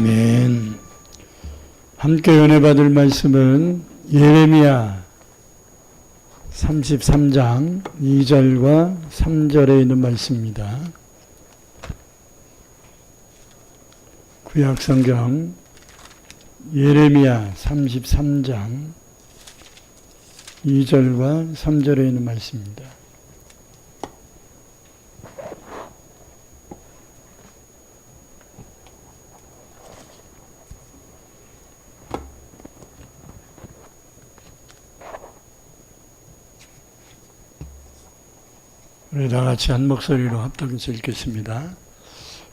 아멘. 함께 은혜 받을 말씀은 예레미야 33장 2절과 3절에 있는 말씀입니다. 구약성경 예레미야 33장 2절과 3절에 있는 말씀입니다. 우리 다 같이 한 목소리로 합독해서 읽겠습니다.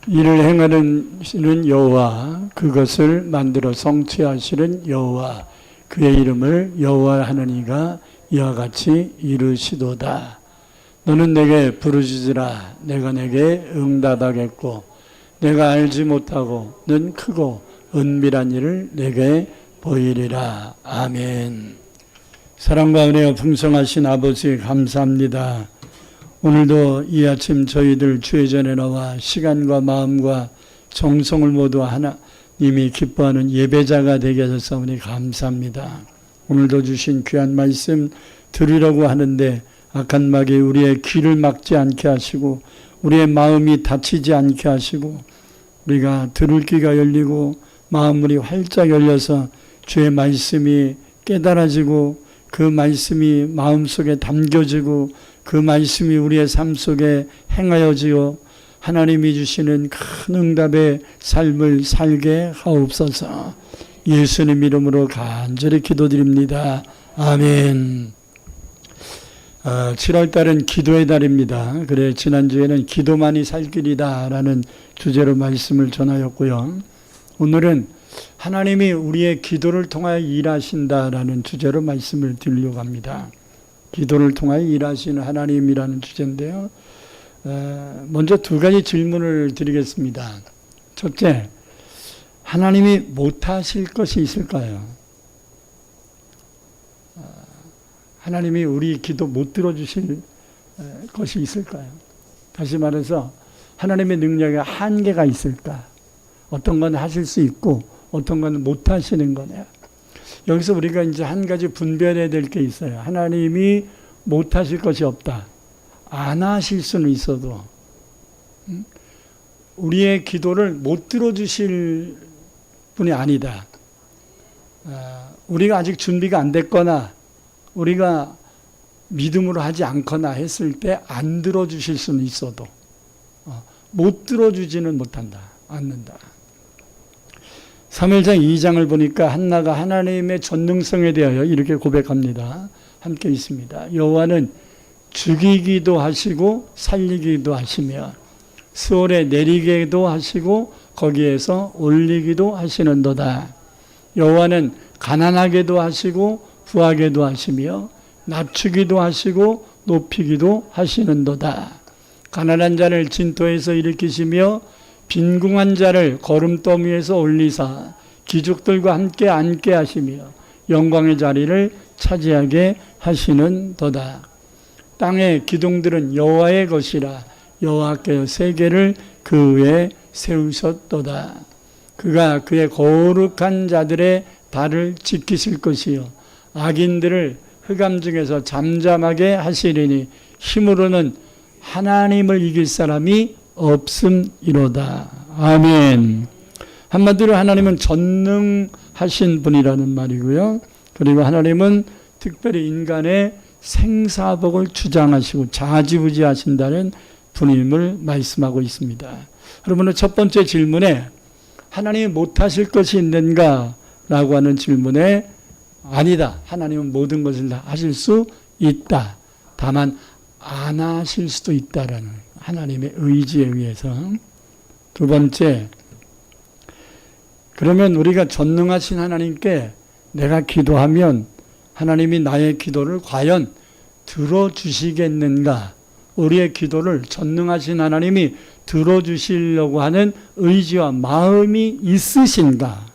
이를 행하는 여호와, 그것을 만들어 성취하시는 여호와, 그의 이름을 여호와 하느니가 이와 같이 이르시도다. 너는 내게 부르짖으라. 내가 내게 응답하겠고, 내가 알지 못하고는 크고 은밀한 일을 내게 보이리라. 아멘. 사랑과 은혜가 풍성하신 아버지 감사합니다. 오늘도 이 아침 저희들 주의 전에 나와 시간과 마음과 정성을 모두 하나님이 기뻐하는 예배자가 되게 하셨사오니 감사합니다. 오늘도 주신 귀한 말씀 들으려고 하는데 악한 마귀 우리의 귀를 막지 않게 하시고 우리의 마음이 다치지 않게 하시고 우리가 들을 귀가 열리고 마음이 활짝 열려서 주의 말씀이 깨달아지고 그 말씀이 마음속에 담겨지고 그 말씀이 우리의 삶 속에 행하여지어 하나님이 주시는 큰 응답의 삶을 살게 하옵소서. 예수님 이름으로 간절히 기도드립니다. 아멘. 7월달은 기도의 달입니다. 그래 지난주에는 기도만이 살 길이다 라는 주제로 말씀을 전하였고요. 오늘은 하나님이 우리의 기도를 통하여 일하신다라는 주제로 말씀을 드리려고 합니다. 기도를 통하여 일하시는 하나님이라는 주제인데요. 먼저 두 가지 질문을 드리겠습니다. 첫째, 하나님이 못하실 것이 있을까요? 하나님이 우리 기도 못 들어주실 것이 있을까요? 다시 말해서 하나님의 능력에 한계가 있을까? 어떤 건 하실 수 있고 어떤 건 못 하시는 거냐. 여기서 우리가 이제 한 가지 분별해야 될 게 있어요. 하나님이 못 하실 것이 없다. 안 하실 수는 있어도 우리의 기도를 못 들어주실 분이 아니다. 우리가 아직 준비가 안 됐거나 우리가 믿음으로 하지 않거나 했을 때 안 들어주실 수는 있어도 못 들어주지는 못한다. 않는다. 사무엘상 2장을 보니까 한나가 하나님의 전능성에 대하여 이렇게 고백합니다. 함께 있습니다. 여호와는 죽이기도 하시고 살리기도 하시며 스올에 내리게도 하시고 거기에서 올리기도 하시는도다. 여호와는 가난하게도 하시고 부하게도 하시며 낮추기도 하시고 높이기도 하시는도다. 가난한 자를 진토에서 일으키시며 빈궁한 자를 거름더미에서 올리사 기족들과 함께 앉게 하시며 영광의 자리를 차지하게 하시는도다. 땅의 기둥들은 여호와의 것이라 여호와께서 세계를 그 위에 세우셨도다. 그가 그의 거룩한 자들의 발을 지키실 것이요 악인들을 흑암 중에서 잠잠하게 하시리니 힘으로는 하나님을 이길 사람이 없음이로다. 아멘. 한마디로 하나님은 전능하신 분이라는 말이고요. 그리고 하나님은 특별히 인간의 생사복을 주장하시고 좌지우지하신다는 분임을 말씀하고 있습니다. 여러분은 첫 번째 질문에 하나님이 못하실 것이 있는가? 라고 하는 질문에 아니다. 하나님은 모든 것을 다 하실 수 있다. 다만 안 하실 수도 있다라는 하나님의 의지에 의해서. 두 번째, 그러면 우리가 전능하신 하나님께 내가 기도하면 하나님이 나의 기도를 과연 들어주시겠는가? 우리의 기도를 전능하신 하나님이 들어주시려고 하는 의지와 마음이 있으신가?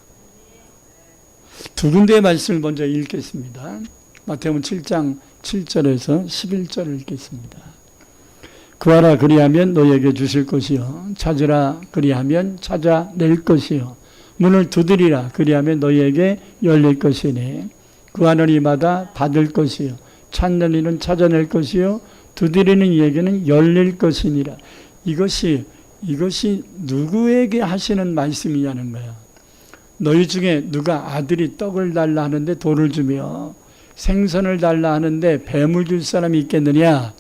두 군데의 말씀을 먼저 읽겠습니다. 마태복음 7장 7절에서 11절을 읽겠습니다. 구하라 그리하면 너에게 주실 것이요 찾으라 그리하면 찾아낼 것이요 문을 두드리라. 그리하면 너희에게 열릴 것이니 구하는 이마다 받을 것이요 찾는 이는 찾아낼 것이요 두드리는 이에게는 열릴 것이니라. 이것이 누구에게 하시는 말씀이냐는 거야. 너희 중에 누가 아들이 떡을 달라 하는데 돌을 주며 생선을 달라 하는데 뱀을 줄 사람이 있겠느냐?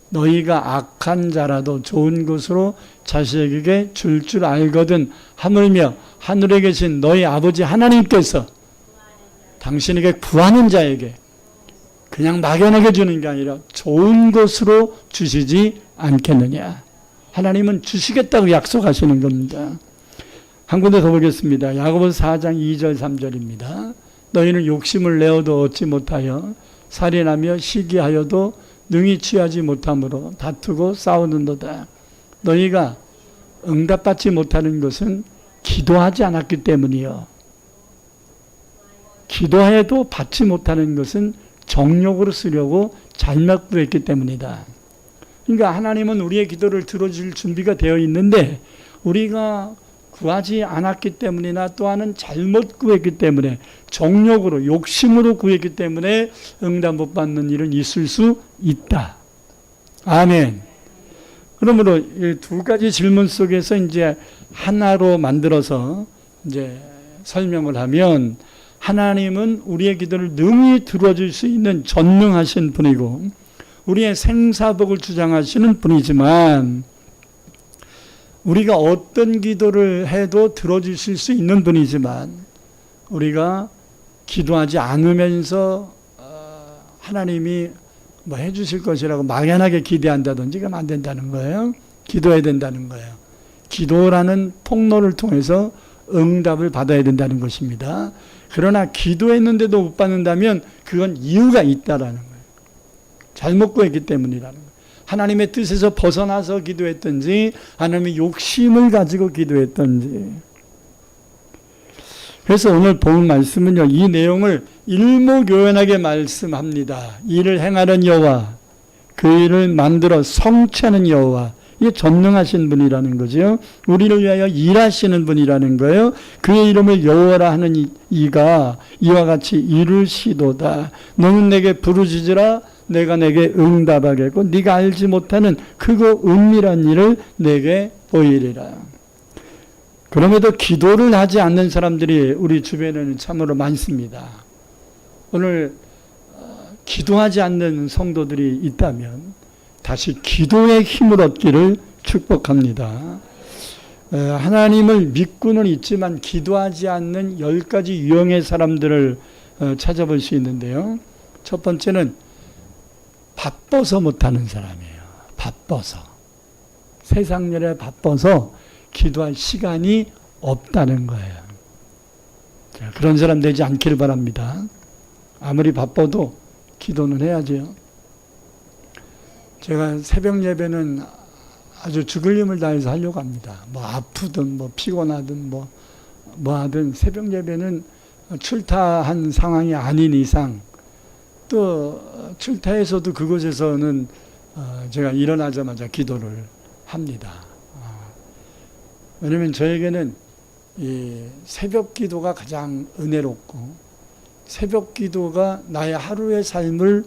너희가 악한 자라도 좋은 것으로 자식에게 줄 알거든 하물며 하늘에 계신 너희 아버지 하나님께서 당신에게 구하는 자에게 그냥 막연하게 주는 게 아니라 좋은 것으로 주시지 않겠느냐. 하나님은 주시겠다고 약속하시는 겁니다. 한 군데 더 보겠습니다. 야고보서 4장 2절 3절입니다. 너희는 욕심을 내어도 얻지 못하여 살인하며 시기하여도 능히 취하지 못함으로 다투고 싸우는도다. 너희가 응답받지 못하는 것은 기도하지 않았기 때문이요. 기도해도 받지 못하는 것은 정욕으로 쓰려고 잘못 구했기 때문이다. 그러니까 하나님은 우리의 기도를 들어줄 준비가 되어 있는데 우리가 구하지 않았기 때문이나 또한은 잘못 구했기 때문에 정욕으로 욕심으로 구했기 때문에 응답 못 받는 일은 있을 수 있다. 아멘. 그러므로 이 두 가지 질문 속에서 이제 하나로 만들어서 이제 설명을 하면 하나님은 우리의 기도를 능히 들어줄 수 있는 전능하신 분이고 우리의 생사복을 주장하시는 분이지만 우리가 어떤 기도를 해도 들어주실 수 있는 분이지만 우리가 기도하지 않으면서 하나님이 뭐 해주실 것이라고 막연하게 기대한다든지 그러면 안 된다는 거예요. 기도해야 된다는 거예요. 기도라는 통로를 통해서 응답을 받아야 된다는 것입니다. 그러나 기도했는데도 못 받는다면 그건 이유가 있다라는 거예요. 잘못 구했기 때문이라는 거예요. 하나님의 뜻에서 벗어나서 기도했든지 하나님의 욕심을 가지고 기도했든지. 그래서 오늘 본 말씀은요, 이 내용을 일목요연하게 말씀합니다. 이를 행하는 여호와, 그 일을 만들어 성취하는 여호와, 이게 전능하신 분이라는 거죠. 우리를 위하여 일하시는 분이라는 거예요. 그의 이름을 여호와라 하는 이가 이와 같이 이루시도다. 너는 내게 부르짖으라 내가 내게 응답하겠고 네가 알지 못하는 크고 은밀한 일을 내게 보이리라. 그럼에도 기도를 하지 않는 사람들이 우리 주변에는 참으로 많습니다. 오늘 기도하지 않는 성도들이 있다면 다시 기도의 힘을 얻기를 축복합니다. 하나님을 믿고는 있지만 기도하지 않는 10가지 유형의 사람들을 찾아볼 수 있는데요. 첫 번째는 바빠서 못하는 사람이에요. 바빠서. 세상 일에 바빠서 기도할 시간이 없다는 거예요. 자, 그런 사람 되지 않기를 바랍니다. 아무리 바빠도 기도는 해야죠. 제가 새벽 예배는 아주 죽을 힘을 다해서 하려고 합니다. 뭐 아프든 뭐 피곤하든 뭐 하든 새벽 예배는 출타한 상황이 아닌 이상 또 출타에서도 그곳에서는 제가 일어나자마자 기도를 합니다. 왜냐하면 저에게는 이 새벽 기도가 가장 은혜롭고 새벽 기도가 나의 하루의 삶을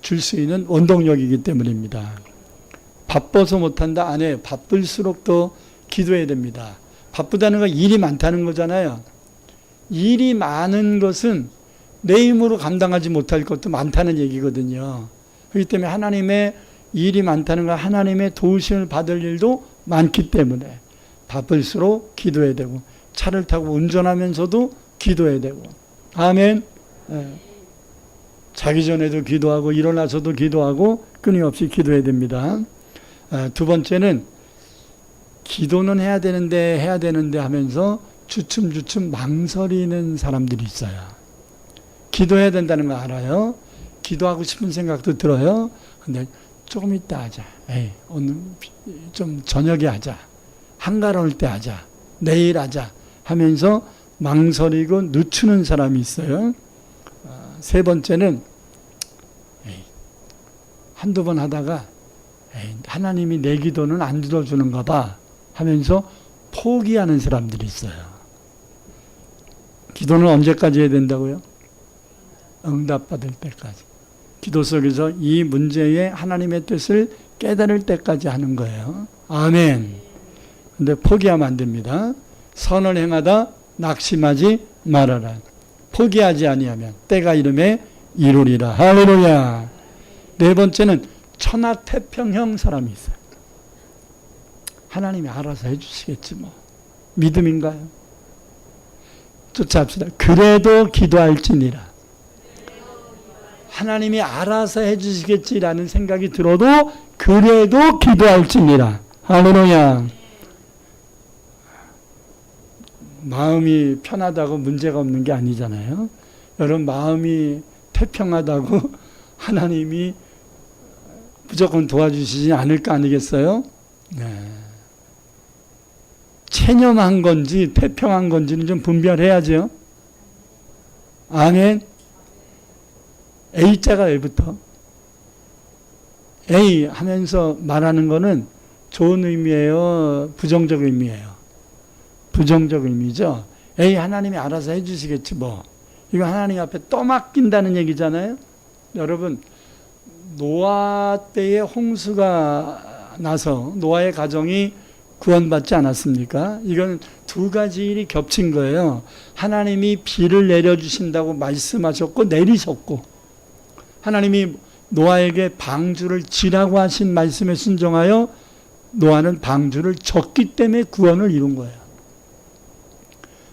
줄 수 있는 원동력이기 때문입니다. 바빠서 못한다? 아니에요. 바쁠수록 더 기도해야 됩니다. 바쁘다는 건 일이 많다는 거잖아요. 일이 많은 것은 내 힘으로 감당하지 못할 것도 많다는 얘기거든요. 그렇기 때문에 하나님의 일이 많다는 건 하나님의 도우심을 받을 일도 많기 때문에 바쁠수록 기도해야 되고 차를 타고 운전하면서도 기도해야 되고 아멘. 자기 전에도 기도하고 일어나서도 기도하고 끊임없이 기도해야 됩니다. 두 번째는 기도는 해야 되는데 하면서 주춤주춤 망설이는 사람들이 있어요. 기도해야 된다는 거 알아요. 기도하고 싶은 생각도 들어요. 근데 조금 이따 하자. 오늘 좀 저녁에 하자. 한가로울 때 하자. 내일 하자. 하면서 망설이고 늦추는 사람이 있어요. 세 번째는 한두 번 하다가 하나님이 내 기도는 안 들어주는가 봐 하면서 포기하는 사람들이 있어요. 기도는 언제까지 해야 된다고요? 응답받을 때까지. 기도 속에서 이 문제의 하나님의 뜻을 깨달을 때까지 하는 거예요. 아멘. 근데 포기하면 안 됩니다. 선을 행하다 낙심하지 말아라. 포기하지 아니하면 때가 이름에 이루리라. 할렐루야. 네 번째는 천하태평형 사람이 있어요. 하나님이 알아서 해주시겠지 뭐. 믿음인가요? 쫓아합시다. 그래도 기도할지니라. 하나님이 알아서 해주시겠지라는 생각이 들어도 그래도 기도할지니라. 할렐루야. 마음이 편하다고 문제가 없는 게 아니잖아요. 여러분 마음이 태평하다고 하나님이 무조건 도와주시지 않을 거 아니겠어요? 네. 체념한 건지 태평한 건지는 좀 분별해야죠. 아멘. A자가 왜부터? A 하면서 말하는 거는 좋은 의미예요? 부정적 의미예요? 부정적 의미죠. 에이 하나님이 알아서 해주시겠지 뭐. 이거 하나님 앞에 떠맡긴다는 얘기잖아요. 여러분 노아 때에 홍수가 나서 노아의 가정이 구원받지 않았습니까? 이건 두 가지 일이 겹친 거예요. 하나님이 비를 내려주신다고 말씀하셨고 내리셨고 하나님이 노아에게 방주를 지라고 하신 말씀에 순종하여 노아는 방주를 졌기 때문에 구원을 이룬 거예요.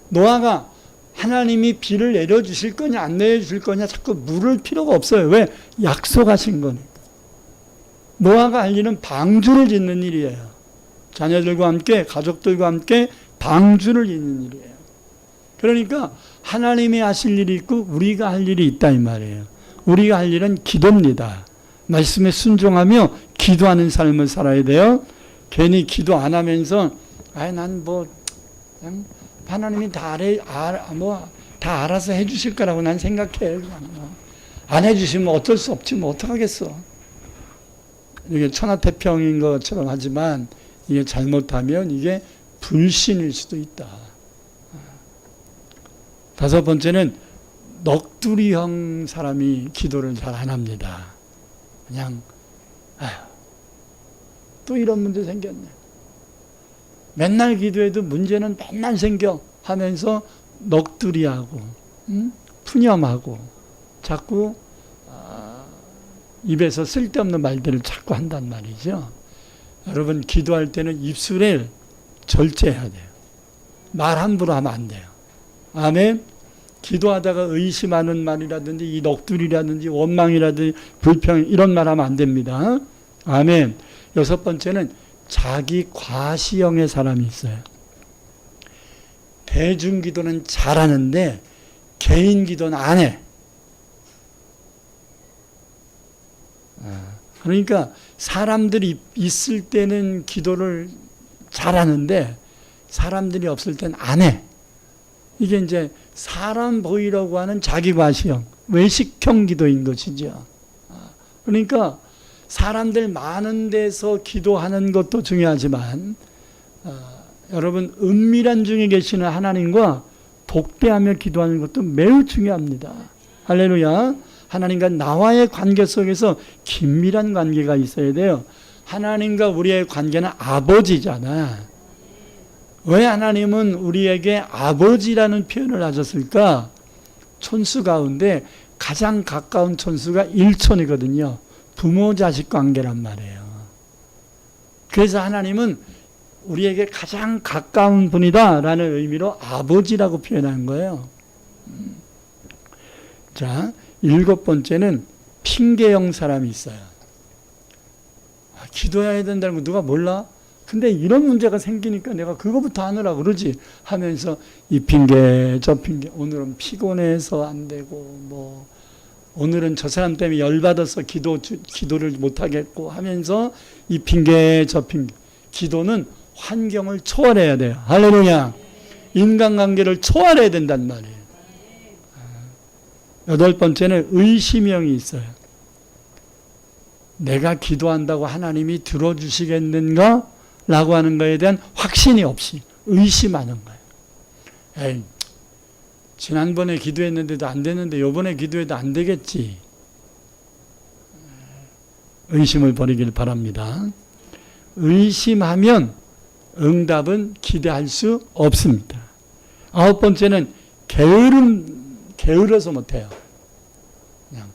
노아가 하나님이 비를 내려주실 거냐 안 내려주실 거냐 자꾸 물을 필요가 없어요. 왜? 약속하신 거니까. 노아가 할 일은 방주를 짓는 일이에요. 자녀들과 함께 가족들과 함께 방주를 짓는 일이에요. 그러니까 하나님이 하실 일이 있고 우리가 할 일이 있다 이 말이에요. 우리가 할 일은 기도입니다. 말씀에 순종하며 기도하는 삶을 살아야 돼요. 괜히 기도 안 하면서 난 뭐 그냥 하나님이 다 알아서 해주실 거라고 난 생각해. 안 해주시면 어쩔 수 없지 뭐 어떡하겠어. 이게 천하태평인 것처럼 하지만 이게 잘못하면 이게 불신일 수도 있다. 다섯 번째는 넋두리형 사람이 기도를 잘 안 합니다. 그냥 또 이런 문제 생겼네. 맨날 기도해도 문제는 맨날 생겨 하면서 넋두리하고 푸념하고 자꾸 입에서 쓸데없는 말들을 자꾸 한단 말이죠. 여러분 기도할 때는 입술을 절제해야 돼요. 말 함부로 하면 안 돼요. 아멘. 기도하다가 의심하는 말이라든지 이 넋두리라든지 원망이라든지 불평 이런 말 하면 안 됩니다. 아멘. 여섯 번째는 자기 과시형의 사람이 있어요. 대중기도는 잘하는데 개인기도는 안 해. 그러니까 사람들이 있을 때는 기도를 잘하는데 사람들이 없을 때는 안 해. 이게 이제 사람 보이려고 하는 자기 과시형, 외식형 기도인 것이죠. 그러니까 사람들 많은 데서 기도하는 것도 중요하지만 여러분 은밀한 중에 계시는 하나님과 독대하며 기도하는 것도 매우 중요합니다. 할렐루야. 하나님과 나와의 관계 속에서 긴밀한 관계가 있어야 돼요. 하나님과 우리의 관계는 아버지잖아. 왜 하나님은 우리에게 아버지라는 표현을 하셨을까? 촌수 가운데 가장 가까운 촌수가 일촌이거든요. 부모 자식 관계란 말이에요. 그래서 하나님은 우리에게 가장 가까운 분이다라는 의미로 아버지라고 표현한 거예요. 자, 일곱 번째는 핑계형 사람이 있어요. 기도해야 된다는 거 누가 몰라? 근데 이런 문제가 생기니까 내가 그거부터 하느라 그러지 하면서 이 핑계 저 핑계 오늘은 피곤해서 안 되고 뭐 오늘은 저 사람 때문에 열받아서 기도를 못하겠고 하면서 이 핑계 저 핑계. 기도는 환경을 초월해야 돼요. 할렐루야. 인간관계를 초월해야 된단 말이에요. 여덟 번째는 의심형이 있어요. 내가 기도한다고 하나님이 들어주시겠는가? 라고 하는 거에 대한 확신이 없이 의심하는 거예요. 에이, 지난번에 기도했는데도 안 되는데 요번에 기도해도 안 되겠지. 의심을 버리길 바랍니다. 의심하면 응답은 기대할 수 없습니다. 9번째는 게으러서 못해요. 그냥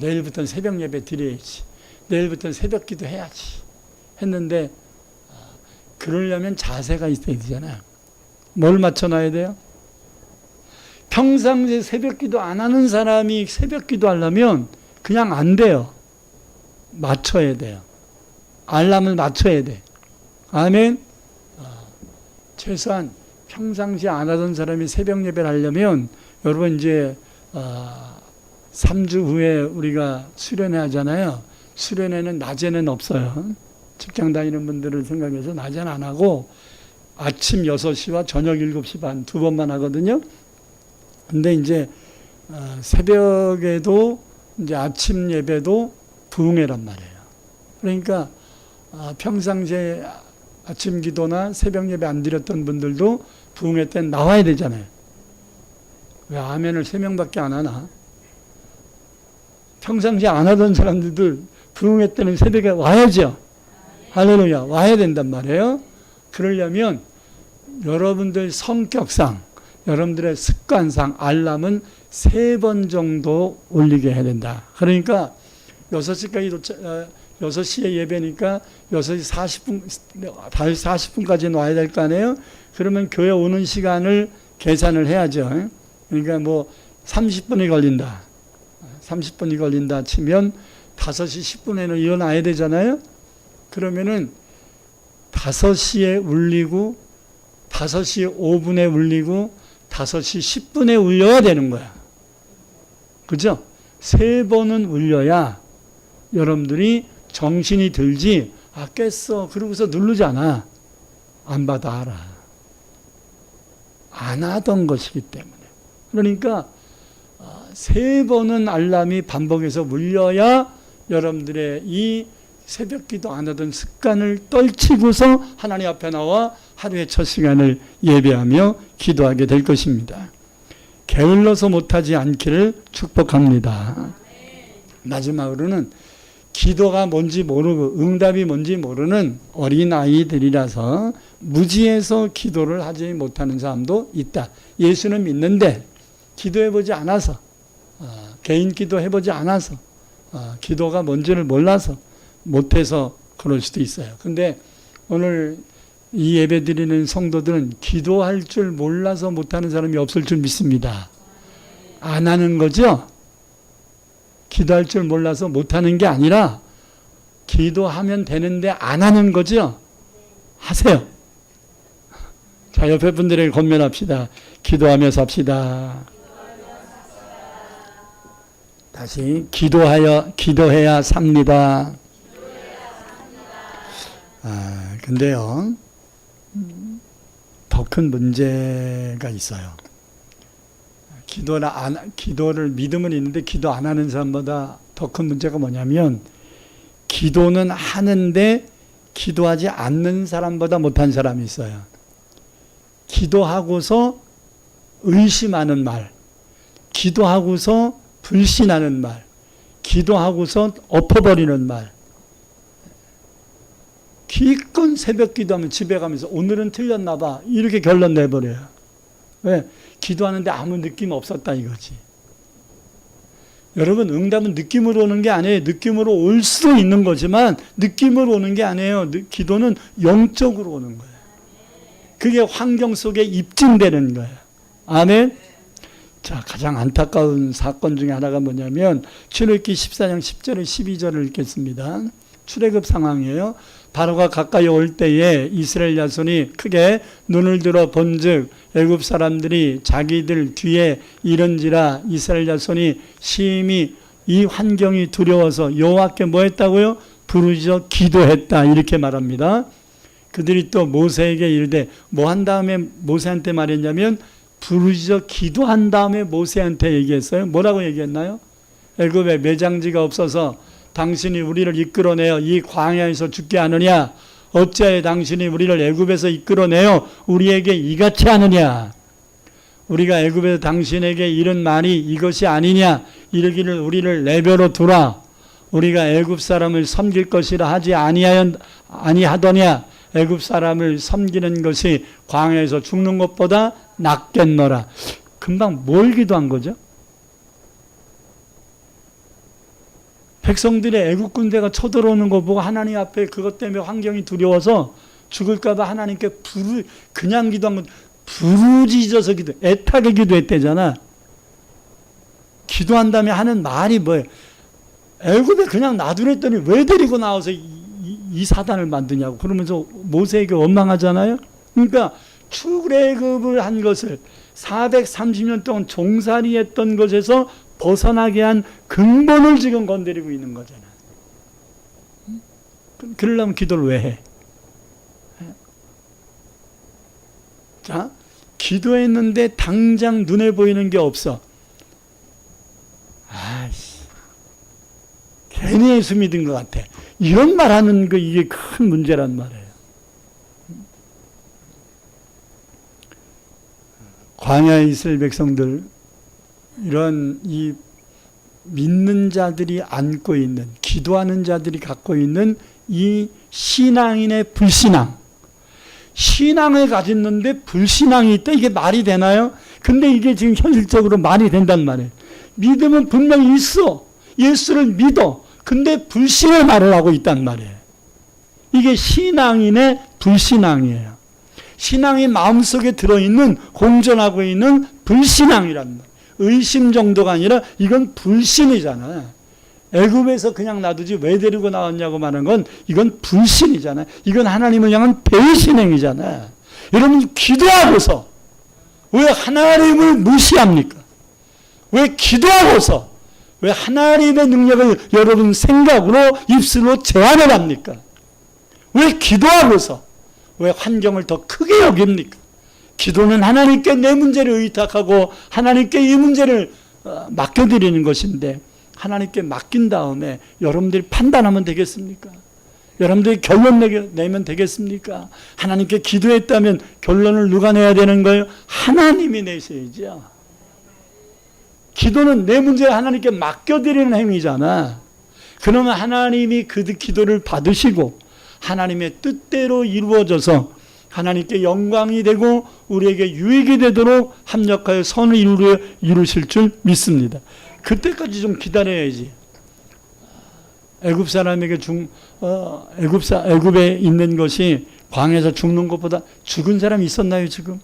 내일부터는 새벽 예배 드려야지. 내일부터는 새벽 기도 해야지. 했는데 그러려면 자세가 있어야 되잖아요. 뭘 맞춰놔야 돼요? 평상시에 새벽 기도 안 하는 사람이 새벽 기도 하려면 그냥 안 돼요. 맞춰야 돼요. 알람을 맞춰야 돼. 아멘. 최소한 평상시에 안 하던 사람이 새벽 예배를 하려면 여러분 이제 3주 후에 우리가 수련회 하잖아요. 수련회는 낮에는 없어요. 직장 다니는 분들을 생각해서 낮에는 안 하고 아침 6시와 저녁 7시 반 두 번만 하거든요. 근데 이제 새벽에도 이제 아침 예배도 부흥회란 말이에요. 그러니까 평상시에 아침 기도나 새벽 예배 안 드렸던 분들도 부흥회 때는 나와야 되잖아요. 왜 아멘을 3명밖에 안 하나? 평상시에 안 하던 사람들도 부흥회 때는 새벽에 와야죠. 할렐루야. 와야 된단 말이에요. 그러려면 여러분들 성격상, 여러분들의 습관상 알람은 3번 정도 올리게 해야 된다. 그러니까 6시에 예배니까 6시 40분, 40분까지는 와야 될 거 아니에요? 그러면 교회 오는 시간을 계산을 해야죠. 그러니까 뭐 30분이 걸린다. 30분이 걸린다 치면 5시 10분에는 일어나야 되잖아요? 그러면은 5시에 울리고 5시 5분에 울리고 5시 10분에 울려야 되는 거야. 그죠? 3번은 울려야 여러분들이 정신이 들지, 깼어. 그러고서 누르잖아. 안 받아 알아. 안 하던 것이기 때문에. 그러니까 3번은 알람이 반복해서 울려야 여러분들의 이 새벽 기도 안 하던 습관을 떨치고서 하나님 앞에 나와 하루의 첫 시간을 예배하며 기도하게 될 것입니다. 게을러서 못하지 않기를 축복합니다. 마지막으로는 기도가 뭔지 모르고 응답이 뭔지 모르는 어린아이들이라서 무지해서 기도를 하지 못하는 사람도 있다. 예수는 믿는데 기도해보지 않아서, 개인 기도해보지 않아서, 기도가 뭔지를 몰라서 못해서 그럴 수도 있어요. 근데 오늘 이 예배 드리는 성도들은 기도할 줄 몰라서 못하는 사람이 없을 줄 믿습니다. 안 하는 거죠? 기도할 줄 몰라서 못하는 게 아니라 기도하면 되는데 안 하는 거죠? 하세요. 자, 옆에 분들에게 권면합시다. 기도하며 삽시다. 다시 기도해야 삽니다. 근데요, 더 큰 문제가 있어요. 기도를 믿음은 있는데 기도 안 하는 사람보다 더 큰 문제가 뭐냐면 기도는 하는데 기도하지 않는 사람보다 못한 사람이 있어요. 기도하고서 의심하는 말, 기도하고서 불신하는 말, 기도하고서 엎어버리는 말. 기껏 새벽 기도하면 집에 가면서 오늘은 틀렸나 봐. 이렇게 결론 내버려요. 왜? 기도하는데 아무 느낌 없었다 이거지. 여러분, 응답은 느낌으로 오는 게 아니에요. 느낌으로 올 수도 있는 거지만 느낌으로 오는 게 아니에요. 기도는 영적으로 오는 거예요. 그게 환경 속에 입증되는 거예요. 아멘. 자, 가장 안타까운 사건 중에 하나가 뭐냐면 출애굽기 14장 10절에 12절을 읽겠습니다. 출애굽 상황이에요. 바로가 가까이 올 때에 이스라엘 자손이 크게 눈을 들어 본즉 애굽 사람들이 자기들 뒤에 이른지라 이스라엘 자손이 심히 이 환경이 두려워서 여호와께 뭐 했다고요? 부르짖어 기도했다 이렇게 말합니다. 그들이 또 모세에게 이르되 뭐 한 다음에 모세한테 말했냐면 부르짖어 기도한 다음에 모세한테 얘기했어요. 뭐라고 얘기했나요? 애굽에 매장지가 없어서 당신이 우리를 이끌어내어 이 광야에서 죽게 하느냐? 어찌하여 당신이 우리를 애굽에서 이끌어내어 우리에게 이같이 하느냐? 우리가 애굽에서 당신에게 이런 말이 이것이 아니냐 이르기를 우리를 내버려 두라. 우리가 애굽 사람을 섬길 것이라 하지 아니하더냐. 애굽 사람을 섬기는 것이 광야에서 죽는 것보다 낫겠노라. 금방 뭘 기도한 거죠? 백성들의 애국 군대가 쳐들어오는 거 보고 하나님 앞에 그것 때문에 환경이 두려워서 죽을까 봐 하나님께 그냥 기도한 건 부르짖어서 애타게 기도했대잖아. 기도한 다음에 하는 말이 뭐예요? 애굽에 그냥 놔두랬더니 왜 데리고 나와서 이 사단을 만드냐고 그러면서 모세에게 원망하잖아요. 그러니까 출애굽을 한 것을 430년 동안 종살이했던 것에서 벗어나게 한 근본을 지금 건드리고 있는 거잖아. 그러려면 기도를 왜 해? 자, 기도했는데 당장 눈에 보이는 게 없어. 아이씨, 괜히 예수 믿은 것 같아. 이런 말 하는 거 이게 큰 문제란 말이에요. 광야에 있을 백성들, 이런 이 믿는 자들이 안고 있는, 기도하는 자들이 갖고 있는 이 신앙인의 불신앙. 신앙을 가졌는데 불신앙이 있다? 이게 말이 되나요? 근데 이게 지금 현실적으로 말이 된단 말이에요. 믿음은 분명히 있어. 예수를 믿어. 근데 불신을 말을 하고 있단 말이에요. 이게 신앙인의 불신앙이에요. 신앙이 마음속에 들어있는, 공존하고 있는 불신앙이란 말이에요. 의심 정도가 아니라 이건 불신이잖아요. 애굽에서 그냥 놔두지 왜 데리고 나왔냐고 말하는 건 이건 불신이잖아요. 이건 하나님을 향한 배신행위잖아요. 여러분 기도하고서 왜 하나님을 무시합니까? 왜 기도하고서 왜 하나님의 능력을 여러분 생각으로 입술로 제안을 합니까? 왜 기도하고서 왜 환경을 더 크게 여깁니까? 기도는 하나님께 내 문제를 의탁하고 하나님께 이 문제를 맡겨드리는 것인데 하나님께 맡긴 다음에 여러분들이 판단하면 되겠습니까? 여러분들이 결론 내면 되겠습니까? 하나님께 기도했다면 결론을 누가 내야 되는 거예요? 하나님이 내셔야죠. 기도는 내 문제를 하나님께 맡겨드리는 행위잖아. 그러면 하나님이 그 기도를 받으시고 하나님의 뜻대로 이루어져서 하나님께 영광이 되고 우리에게 유익이 되도록 합력하여 선을 이루실 줄 믿습니다. 그때까지 좀 기다려야지. 애굽 사람에게 애굽에 있는 것이 광야에서 죽는 것보다 죽은 사람이 있었나요 지금?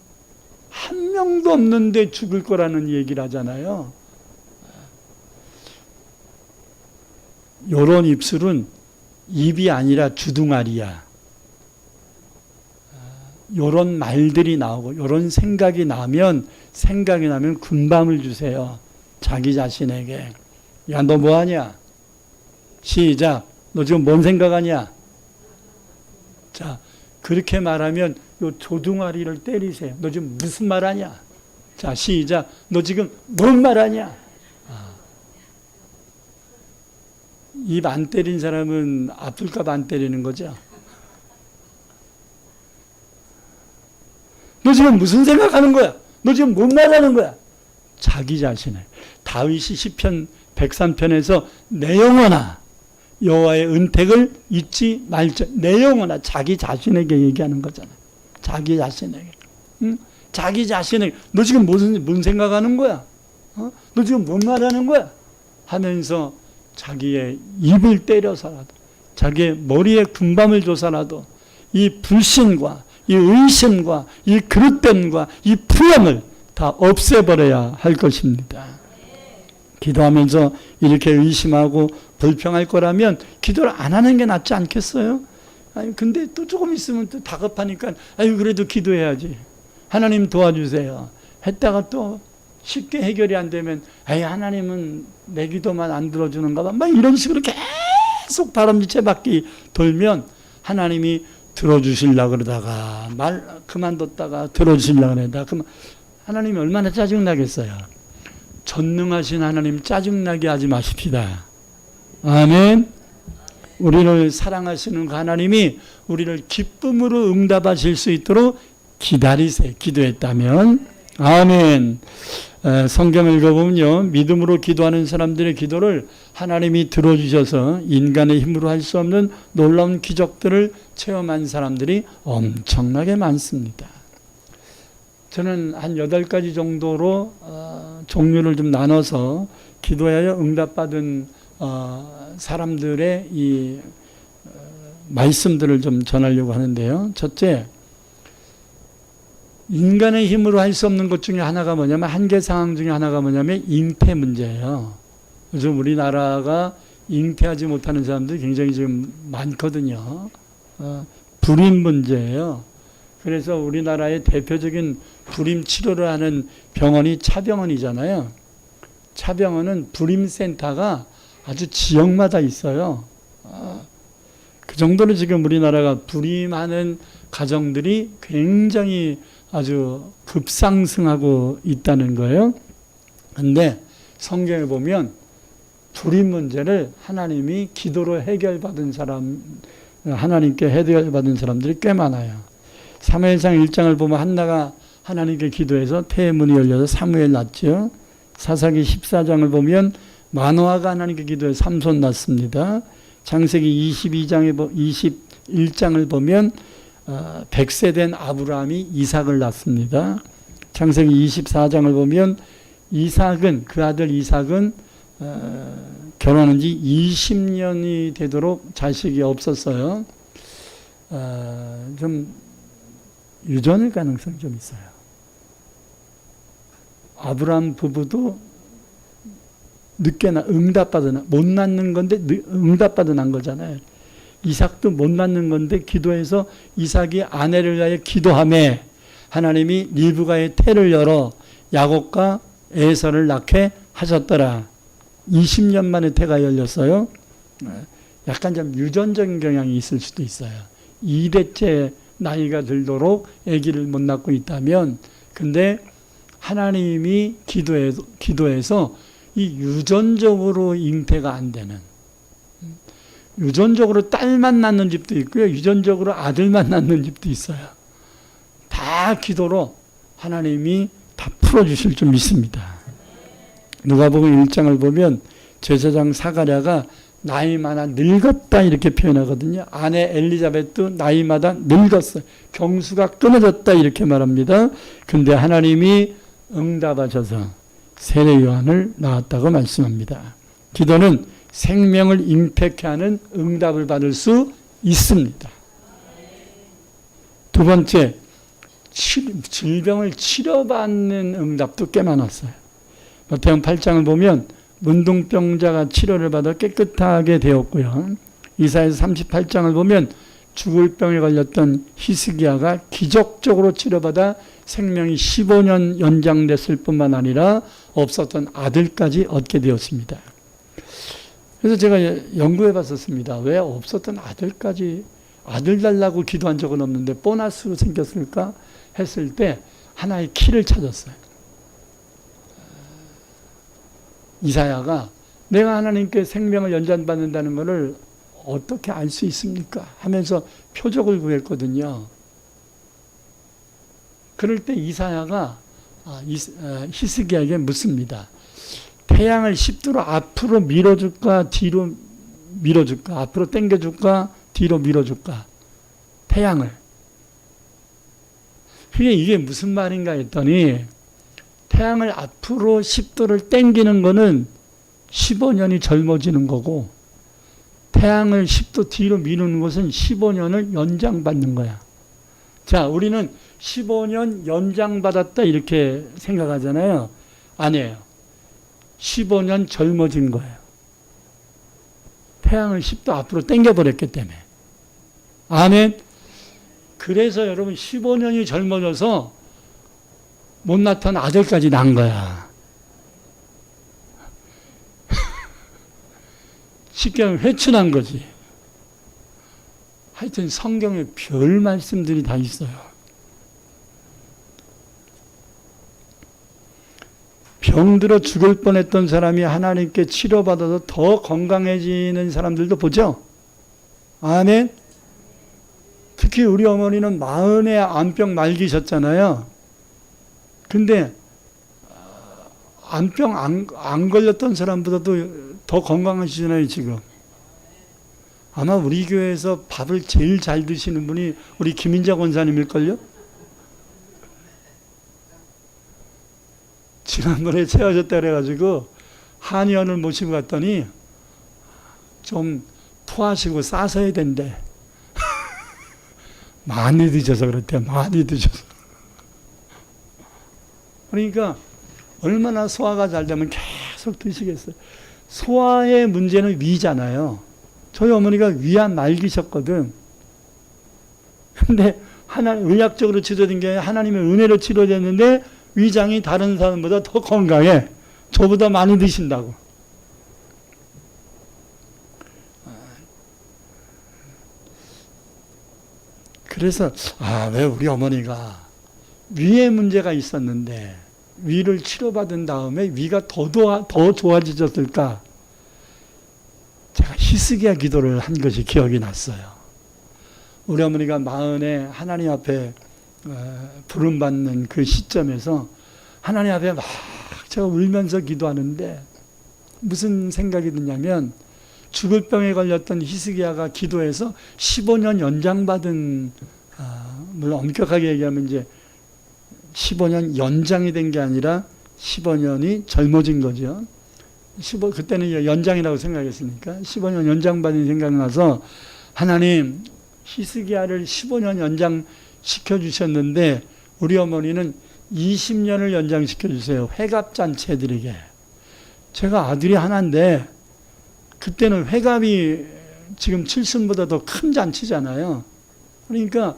한 명도 없는데 죽을 거라는 얘기를 하잖아요. 요런 입술은 입이 아니라 주둥아리야. 요런 말들이 나오고 요런 생각이 나면 군밤을 주세요. 자기 자신에게. 야, 너 뭐하냐? 시작. 너 지금 뭔 생각하냐? 자, 그렇게 말하면 요 조둥아리를 때리세요. 너 지금 무슨 말하냐? 자, 시작. 너 지금 뭔 말하냐? 입 안 때린 사람은 아플까 봐 안 때리는 거죠. 너 지금 무슨 생각하는 거야? 너 지금 뭔 말하는 거야? 자기 자신을. 다윗이 시편 103편에서 내 영혼아 여호와의 은택을 잊지 말자. 내 영혼아, 자기 자신에게 얘기하는 거잖아. 자기 자신에게. 응? 자기 자신에게. 너 지금 뭔 생각하는 거야? 너 지금 뭔 말하는 거야? 하면서 자기의 입을 때려서라도 자기의 머리에 군밤을 줘서라도 이 불신과 이 의심과 이 그릇됨과 이 푸념을 다 없애버려야 할 것입니다. 기도하면서 이렇게 의심하고 불평할 거라면 기도를 안 하는 게 낫지 않겠어요? 아니, 근데 또 조금 있으면 또 다급하니까 아유 그래도 기도해야지. 하나님 도와주세요. 했다가 또 쉽게 해결이 안 되면 에이 하나님은 내 기도만 안 들어주는가 봐. 막 이런 식으로 계속 바람쥐채 바퀴 돌면 하나님이 들어주시려고 그러다가 그만뒀다가 들어주시려고 그러다가 하나님이 얼마나 짜증나겠어요. 전능하신 하나님 짜증나게 하지 마십시다. 아멘. 우리를 사랑하시는 그 하나님이 우리를 기쁨으로 응답하실 수 있도록 기다리세요. 기도했다면 아멘. 성경을 읽어보면요, 믿음으로 기도하는 사람들의 기도를 하나님이 들어주셔서 인간의 힘으로 할 수 없는 놀라운 기적들을 체험한 사람들이 엄청나게 많습니다. 저는 한 8가지 정도로 종류를 좀 나눠서 기도하여 응답받은 사람들의 이 말씀들을 좀 전하려고 하는데요. 첫째, 인간의 힘으로 할 수 없는 것 중에 하나가 뭐냐면, 한계 상황 중에 하나가 뭐냐면 잉태 문제예요. 요즘 우리나라가 잉태하지 못하는 사람들이 굉장히 지금 많거든요. 불임 문제예요. 그래서 우리나라의 대표적인 불임 치료를 하는 병원이 차병원이잖아요. 차병원은 불임센터가 아주 지역마다 있어요. 그 정도로 지금 우리나라가 불임하는 가정들이 굉장히 아주 급상승하고 있다는 거예요. 그런데 성경에 보면 불임 문제를 하나님이 기도로 해결받은 사람, 하나님께 해결받은 사람들이 꽤 많아요. 사무엘상 1장을 보면 한나가 하나님께 기도해서 태의 문이 열려서 사무엘 낳죠. 사사기 14장을 보면 마노아가 하나님께 기도해서 삼손 낳습니다. 창세기 21장을 보면 100세 된 아브라함이 이삭을 낳습니다. 창세기 24장을 보면 이삭은, 그 아들 이삭은 결혼한 지 20년이 되도록 자식이 없었어요. 좀 유전일 가능성이 좀 있어요. 아브라함 부부도 늦게 못 낳는 건데 응답받아 난 거잖아요. 이삭도 못 낳는 건데 기도해서 이삭이 아내를 위하여 기도하며 하나님이 리브가의 태를 열어 야곱과 에서를 낳게 하셨더라. 20년 만에 태가 열렸어요. 약간 좀 유전적인 경향이 있을 수도 있어요. 2대째 나이가 들도록 아기를 못 낳고 있다면, 근데 하나님이 기도해서 이 유전적으로 잉태가 안 되는, 유전적으로 딸만 낳는 집도 있고요, 유전적으로 아들만 낳는 집도 있어요. 다 기도로 하나님이 다 풀어주실 줄 믿습니다. 누가복음 1장을 보면 제사장 사가랴가 나이마다 늙었다 이렇게 표현하거든요. 아내 엘리자벳도 나이마다 늙었어요. 경수가 끊어졌다 이렇게 말합니다. 근데 하나님이 응답하셔서 세례 요한을 낳았다고 말씀합니다. 기도는 생명을 임팩트 하는 응답을 받을 수 있습니다. 두 번째, 질병을 치료받는 응답도 꽤 많았어요. 마태복음 8장을 보면 문둥병자가 치료를 받아 깨끗하게 되었고요. 이사야서 38장을 보면 죽을 병에 걸렸던 히스기야가 기적적으로 치료받아 생명이 15년 연장됐을 뿐만 아니라 없었던 아들까지 얻게 되었습니다. 그래서 제가 연구해 봤었습니다. 왜 없었던 아들까지, 아들 달라고 기도한 적은 없는데 보너스로 생겼을까 했을 때 하나의 키를 찾았어요. 이사야가 내가 하나님께 생명을 연장받는다는 것을 어떻게 알 수 있습니까? 하면서 표적을 구했거든요. 그럴 때 이사야가 히스기야에게 묻습니다. 태양을 10도로 앞으로 밀어줄까, 뒤로 밀어줄까, 앞으로 당겨줄까, 뒤로 밀어줄까, 태양을. 그게 이게 무슨 말인가 했더니, 태양을 앞으로 10도를 당기는 거는 15년이 젊어지는 거고, 태양을 10도 뒤로 미루는 것은 15년을 연장받는 거야. 자, 우리는 15년 연장받았다 이렇게 생각하잖아요. 아니에요. 15년 젊어진 거예요. 태양을 10도 앞으로 당겨버렸기 때문에. 아멘. 그래서 여러분 15년이 젊어져서 못 낳던 아들까지 낳은 거야. 쉽게 하면 회춘한 거지. 하여튼 성경에 별 말씀들이 다 있어요. 병들어 죽을 뻔했던 사람이 하나님께 치료받아서 더 건강해지는 사람들도 보죠. 아멘. 특히 우리 어머니는 40에 암병 말기셨잖아요. 근데 암병 안 걸렸던 사람보다도 더 건강하시잖아요, 지금. 아마 우리 교회에서 밥을 제일 잘 드시는 분이 우리 김인자 권사님일걸요? 지난번에 체하셨다 그래가지고 한의원을 모시고 갔더니 좀 토하시고 싸서야 된대. 많이 드셔서 그렇대요. 많이 드셔서. 그러니까 얼마나 소화가 잘 되면 계속 드시겠어요. 소화의 문제는 위잖아요. 저희 어머니가 위 안 말기셨거든. 근데 의학적으로 치료된 게 하나님의 은혜로 치료됐는데 위장이 다른 사람보다 더 건강해. 저보다 많이 드신다고. 그래서 왜 우리 어머니가 위에 문제가 있었는데 위를 치료받은 다음에 위가 더 좋아지셨을까? 제가 히스기야 기도를 한 것이 기억이 났어요. 우리 어머니가 마흔에 하나님 앞에 부름받는 그 시점에서 하나님 앞에 막 제가 울면서 기도하는데 무슨 생각이 드냐면 죽을 병에 걸렸던 히스기야가 기도해서 15년 연장받은, 물론 엄격하게 얘기하면 이제 15년 연장이 된 게 아니라 15년이 젊어진 거죠. 그때는 연장이라고 생각했으니까 15년 연장받은 생각이 나서 하나님 히스기야를 15년 연장시켜 주셨는데 우리 어머니는 20년을 연장시켜 주세요. 회갑잔치 해드리게. 제가 아들이 하나인데 그때는 회갑이 지금 칠순보다 더 큰 잔치잖아요. 그러니까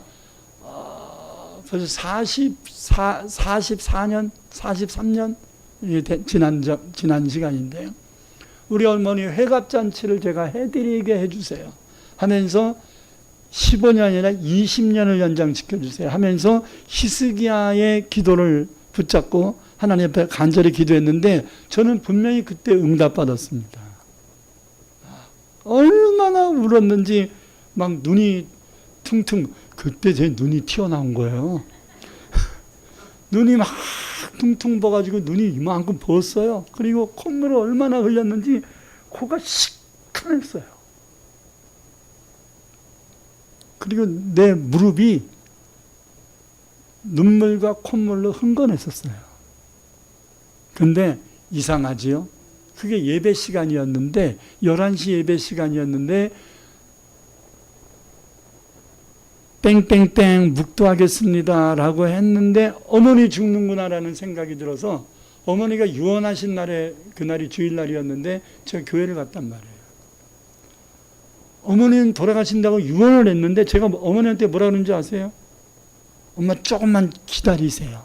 벌써 44년, 43년 지난 시간인데요. 우리 어머니 회갑잔치를 제가 해드리게 해주세요 하면서 15년이 아니라 20년을 연장시켜 주세요 하면서 히스기야의 기도를 붙잡고 하나님 앞에 간절히 기도했는데 저는 분명히 그때 응답받았습니다. 얼마나 울었는지 막 눈이 퉁퉁, 그때 제 눈이 튀어나온 거예요. 눈이 막 퉁퉁 부어가지고 눈이 이만큼 부었어요. 그리고 콧물을 얼마나 흘렸는지 코가 시큰했어요. 그리고 내 무릎이 눈물과 콧물로 흥건했었어요. 근데 이상하지요? 그게 예배 시간이었는데 11시 예배 시간이었는데 땡땡땡 묵도하겠습니다 라고 했는데 어머니 죽는구나라는 생각이 들어서 어머니가 유언하신 날에 그날이 주일날이었는데 제가 교회를 갔단 말이에요. 어머니는 돌아가신다고 유언을 했는데 제가 어머니한테 뭐라 그러는지 아세요? 엄마 조금만 기다리세요.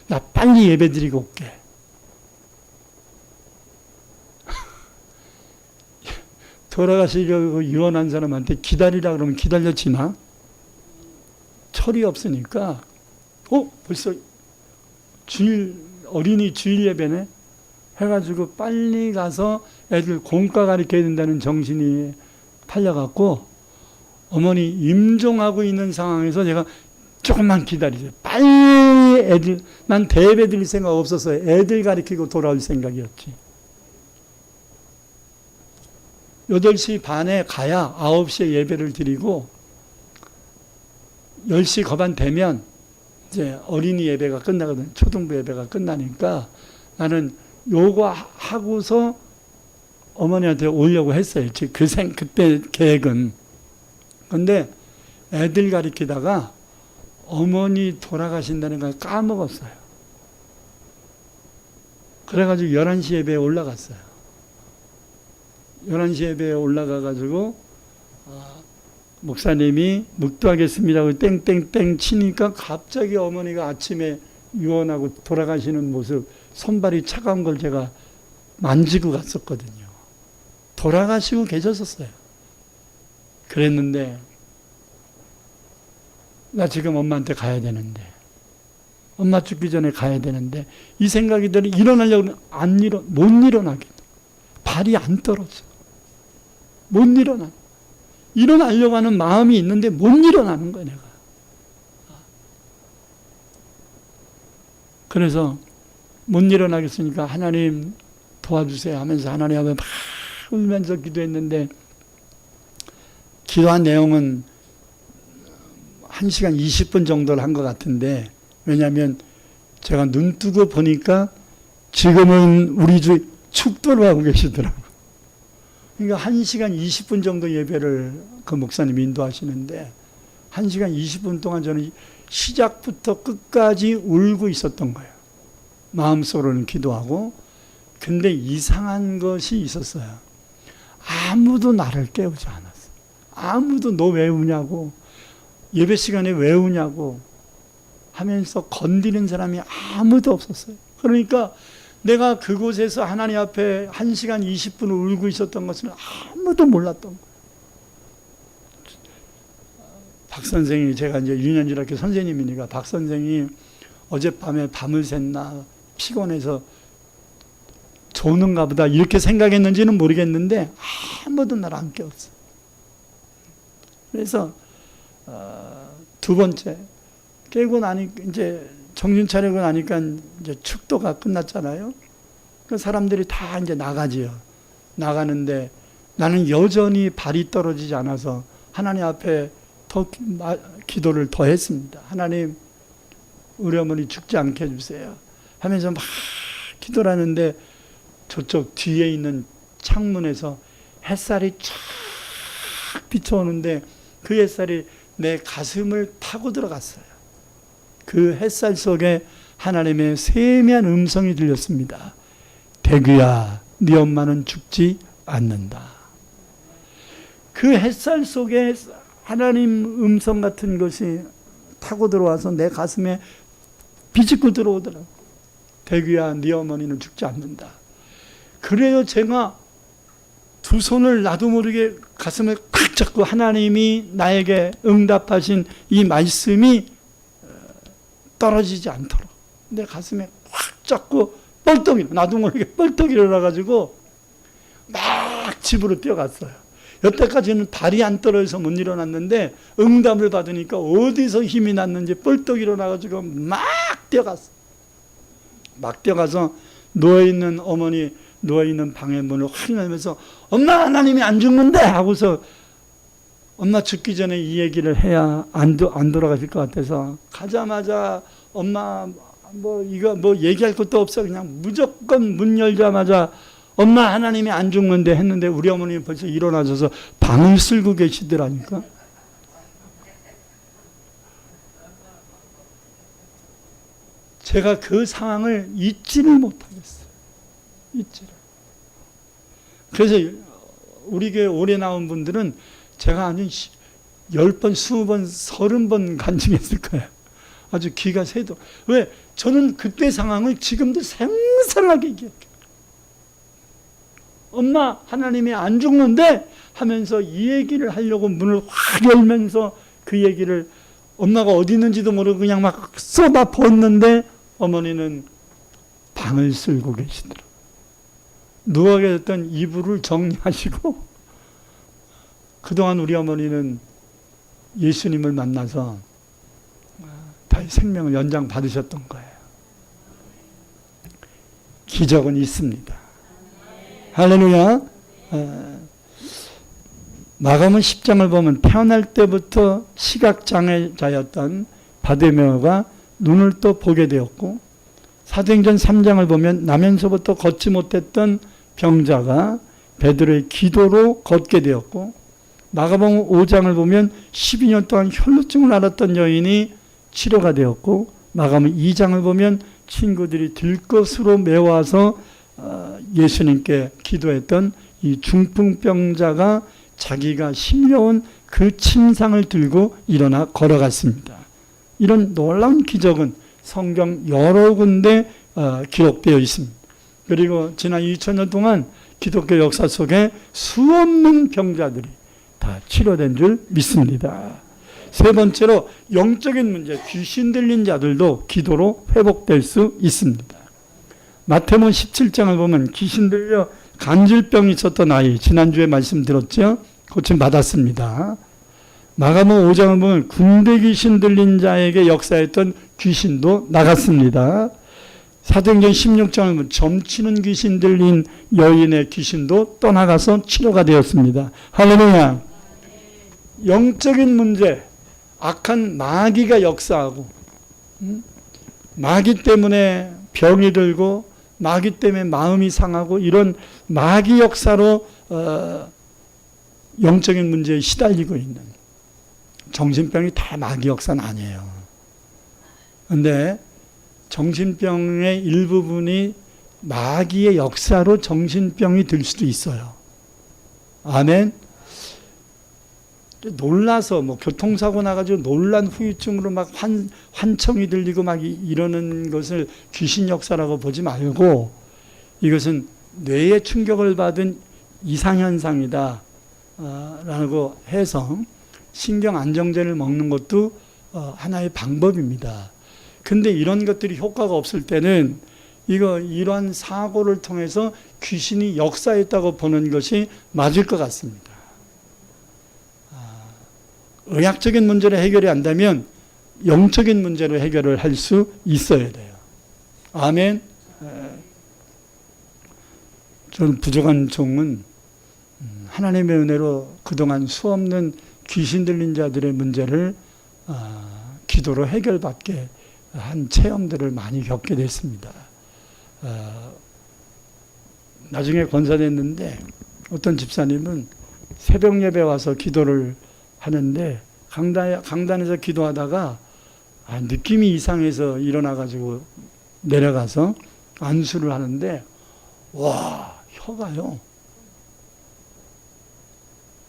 나 빨리 예배 드리고 올게. 돌아가시려고 유언한 사람한테 기다리라 그러면 기다려지나? 철이 없으니까 벌써 어린이 주일 예배네 해가지고 빨리 가서 애들 공과 가르쳐야 된다는 정신이 팔려갖고 어머니 임종하고 있는 상황에서 제가 조금만 기다리세요. 빨리 애들, 난 대예배 드릴 생각 없었어요. 애들 가르치고 돌아올 생각이었지. 8시 반에 가야 9시에 예배를 드리고 10시 거반 되면 이제 어린이 예배가 끝나거든. 초등부 예배가 끝나니까 나는 요거 하고서 어머니한테 오려고 했어요. 그때 계획은. 근데 애들 가리키다가 어머니 돌아가신다는 걸 까먹었어요. 그래가지고 11시 예배에 올라갔어요. 11시 예배에 올라가가지고 목사님이 묵도하겠습니다 하고 땡땡땡 치니까 갑자기 어머니가 아침에 유언하고 돌아가시는 모습, 손발이 차가운 걸 제가 만지고 갔었거든요. 돌아가시고 계셨었어요. 그랬는데 나 지금 엄마한테 가야 되는데, 엄마 죽기 전에 가야 되는데 이 생각이 들어 일어나려고 못 일어나겠다. 발이 안 떨어져. 못 일어나. 일어나려고 하는 마음이 있는데 못 일어나는 거야, 내가. 그래서 못 일어나겠으니까 하나님 도와주세요 하면서 하나님 앞에 막 울면서 기도했는데, 기도한 내용은 1시간 20분 정도를 한 것 같은데, 왜냐하면 제가 눈 뜨고 보니까 지금은 우리 주 축도를 하고 계시더라고요. 그러니까 1시간 20분 정도 예배를 그 목사님이 인도하시는데 1시간 20분 동안 저는 시작부터 끝까지 울고 있었던 거예요. 마음속으로는 기도하고. 근데 이상한 것이 있었어요. 아무도 나를 깨우지 않았어요. 아무도 너 왜 우냐고, 예배 시간에 왜 우냐고 하면서 건드리는 사람이 아무도 없었어요. 그러니까 내가 그곳에서 하나님 앞에 1시간 20분을 울고 있었던 것은 아무도 몰랐던 거예요. 박 선생이, 제가 이제 유년중학교 선생님이니까 박 선생이 어젯밤에 밤을 샜나 피곤해서 조는가 보다 이렇게 생각했는지는 모르겠는데 아무도 나를 안 깨웠어요. 그래서 두 번째 깨고 나니 이제 정신 차리고 나니까 이제 축도가 끝났잖아요. 그 사람들이 다 이제 나가지요. 나가는데 나는 여전히 발이 떨어지지 않아서 하나님 앞에 더 기도를 더 했습니다. 하나님, 우리 어머니 죽지 않게 해주세요 하면서 막 기도를 하는데 저쪽 뒤에 있는 창문에서 햇살이 쫙 비춰오는데 그 햇살이 내 가슴을 타고 들어갔어요. 그 햇살 속에 하나님의 세미한 음성이 들렸습니다. 대규야, 네 엄마는 죽지 않는다. 그 햇살 속에 하나님 음성 같은 것이 타고 들어와서 내 가슴에 비집고 들어오더라고요. 대규야, 네 어머니는 죽지 않는다. 그래요, 제가 두 손을 나도 모르게 가슴을 꽉 잡고 하나님이 나에게 응답하신 이 말씀이 떨어지지 않도록 내 가슴에 꽉 잡고 뻘떡, 나도 모르게 뻘떡 일어나가지고 막 집으로 뛰어갔어요. 여태까지는 발이 안 떨어져서 못 일어났는데 응답을 받으니까 어디서 힘이 났는지 뻘떡 일어나가지고 막 뛰어갔어요. 막 뛰어가서 누워있는 어머니, 누워있는 방의 문을 확 열면서 엄마, 하나님이 안 죽는데 하고서, 엄마 죽기 전에 이 얘기를 해야 안 돌아가실 것 같아서 가자마자 엄마 이거 얘기할 것도 없어, 그냥 무조건 문 열자마자 엄마, 하나님이 안 죽는데 했는데 우리 어머님이 벌써 일어나셔서 방을 쓸고 계시더라니까. 제가 그 상황을 잊지를 못하겠어요. 잊지를. 그래서 우리 교회 오래 나온 분들은 제가 아주 10번, 20번, 30번 간증했을 거예요. 아주 기가 새도. 왜? 저는 그때 상황을 지금도 생생하게 기억해요. 엄마, 하나님이 안 죽는데 하면서 이 얘기를 하려고 문을 확 열면서 그 얘기를, 엄마가 어디 있는지도 모르고 그냥 막 쏟아 붓는데 어머니는 방을 쓸고 계시더라고요. 누워 계셨던 이불을 정리하시고, 그동안 우리 어머니는 예수님을 만나서 다시 생명을 연장 받으셨던 거예요. 기적은 있습니다. 할렐루야. 마가복음 10장을 보면 태어날 때부터 시각장애자였던 바디메오가 눈을 또 보게 되었고, 사도행전 3장을 보면 나면서부터 걷지 못했던 병자가 베드로의 기도로 걷게 되었고, 마가복음 5장을 보면 12년 동안 혈루증을 앓았던 여인이 치료가 되었고, 마가복음 2장을 보면 친구들이 들것으로 메워와서 예수님께 기도했던 이 중풍병자가 자기가 심려온 그 침상을 들고 일어나 걸어갔습니다. 이런 놀라운 기적은 성경 여러 군데 기록되어 있습니다. 그리고 지난 2000년 동안 기독교 역사 속에 수없는 병자들이 다 치료된 줄 믿습니다. 세 번째로 영적인 문제, 귀신 들린 자들도 기도로 회복될 수 있습니다. 마태복음 17장을 보면 귀신 들려 간질병이 있었던 아이, 지난주에 말씀 들었죠? 고침 받았습니다. 마가복음 5장을 보면 군대 귀신 들린 자에게 역사했던 귀신도 나갔습니다. 사도행전 16장을 보면 점치는 귀신 들린 여인의 귀신도 떠나가서 치료가 되었습니다. 할렐루야. 영적인 문제, 악한 마귀가 역사하고, 마귀 때문에 병이 들고 마귀 때문에 마음이 상하고 이런 마귀 역사로 영적인 문제에 시달리고 있는, 정신병이 다 마귀 역사는 아니에요. 그런데 정신병의 일부분이 마귀의 역사로 정신병이 들 수도 있어요. 아멘. 놀라서 뭐 교통사고 나가지고 놀란 후유증으로 막 환청이 들리고 막 이러는 것을 귀신 역사라고 보지 말고, 이것은 뇌에 충격을 받은 이상현상이다 라고 해서 신경 안정제를 먹는 것도 하나의 방법입니다. 근데 이런 것들이 효과가 없을 때는 이러한 사고를 통해서 귀신이 역사했다고 보는 것이 맞을 것 같습니다. 의학적인 문제를 해결이 안되면 영적인 문제로 해결을 할 수 있어야 돼요. 아멘. 저는 부족한 종은 하나님의 은혜로 그동안 수없는 귀신 들린 자들의 문제를 기도로 해결받게 한 체험들을 많이 겪게 됐습니다. 나중에 권사됐는데 어떤 집사님은 새벽 예배 와서 기도를 하는데 강단에서 기도하다가 느낌이 이상해서 일어나가지고 내려가서 안수를 하는데, 와, 혀가요,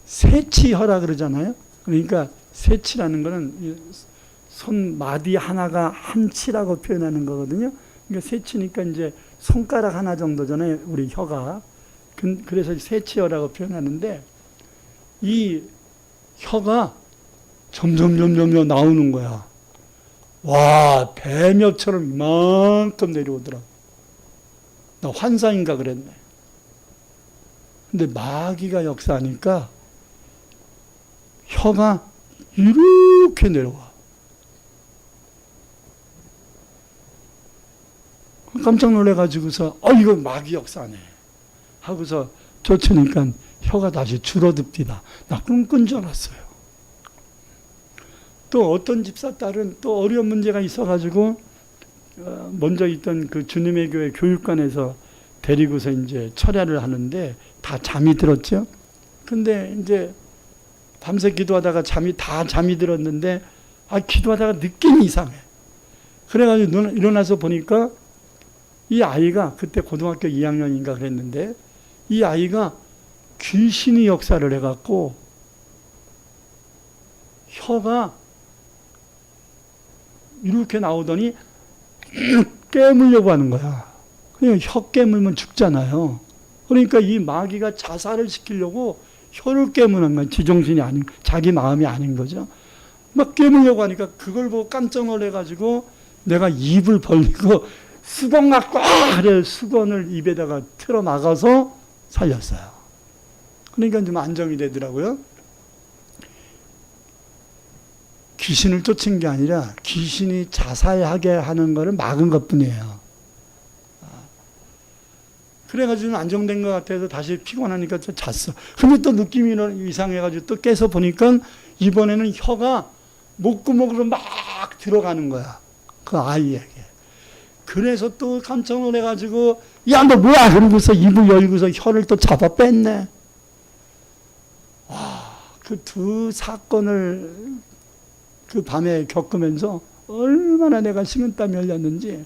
새치혀라 그러잖아요. 그러니까 새치라는 거는 손 마디 하나가 한 치라고 표현하는 거거든요. 그러니까 새치니까 이제 손가락 하나 정도잖아요, 우리 혀가. 그래서 새치혀라고 표현하는데, 이 혀가 점점 나오는 거야. 와, 배몇처럼 이만큼 내려오더라고. 나 환상인가 그랬네. 근데 마귀가 역사하니까 혀가 이렇게 내려와. 깜짝 놀래가지고서 이거 마귀 역사네 하고서 쫓으니까 혀가 다시 줄어듭니다. 나 꿈꾼 줄 알았어요. 또 어떤 집사 딸은 또 어려운 문제가 있어가지고 먼저 있던 그 주님의 교회 교육관에서 데리고서 이제 철야를 하는데 다 잠이 들었죠. 근데 이제 밤새 기도하다가 잠이 들었는데 기도하다가 느낌이 이상해. 그래가지고 일어나서 보니까 이 아이가 그때 고등학교 2학년인가 그랬는데, 이 아이가 귀신이 역사를 해갖고 혀가 이렇게 나오더니 깨물려고 하는 거야. 그냥 혀 깨물면 죽잖아요. 그러니까 이 마귀가 자살을 시키려고 혀를 깨무는 거야. 지정신이 아닌, 자기 마음이 아닌 거죠. 막 깨물려고 하니까 그걸 보고 깜짝 놀래가지고 내가 입을 벌리고 수건 갖고 그래 수건을 입에다가 틀어 막아서 살렸어요. 그러니까 좀 안정이 되더라고요. 귀신을 쫓은 게 아니라 귀신이 자살하게 하는 것을 막은 것뿐이에요. 그래가지고 안정된 것 같아서 다시 피곤하니까 또 잤어. 근데 또 느낌이 이상해가지고 또 깨서 보니까 이번에는 혀가 목구멍으로 막 들어가는 거야. 그 아이에게. 그래서 또 깜짝 놀래가지고 야, 너 뭐야? 그러고서 입을 열고서 혀를 또 잡아 뺐네. 와, 그 두 사건을 그 밤에 겪으면서 얼마나 내가 식은땀이 흘렸는지.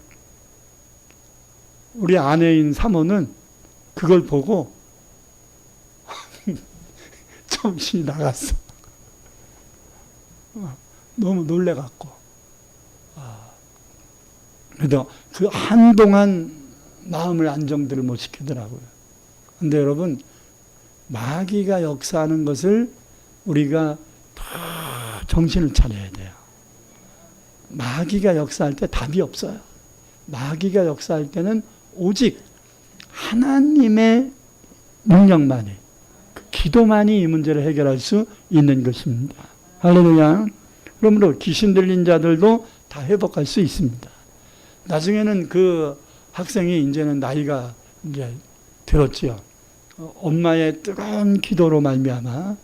우리 아내인 사모는 그걸 보고 정신이 나갔어. 너무 놀래갖고. 그래도 그 한동안 마음을 안정들을 못 시키더라고요. 근데 여러분, 마귀가 역사하는 것을 우리가 다 정신을 차려야 돼요. 마귀가 역사할 때 답이 없어요. 마귀가 역사할 때는 오직 하나님의 능력만이, 그 기도만이 이 문제를 해결할 수 있는 것입니다. 할렐루야. 그러므로 귀신 들린 자들도 다 회복할 수 있습니다. 나중에는 그 학생이 이제는 나이가 이제 들었지요. 엄마의 뜨거운 기도로 말미암아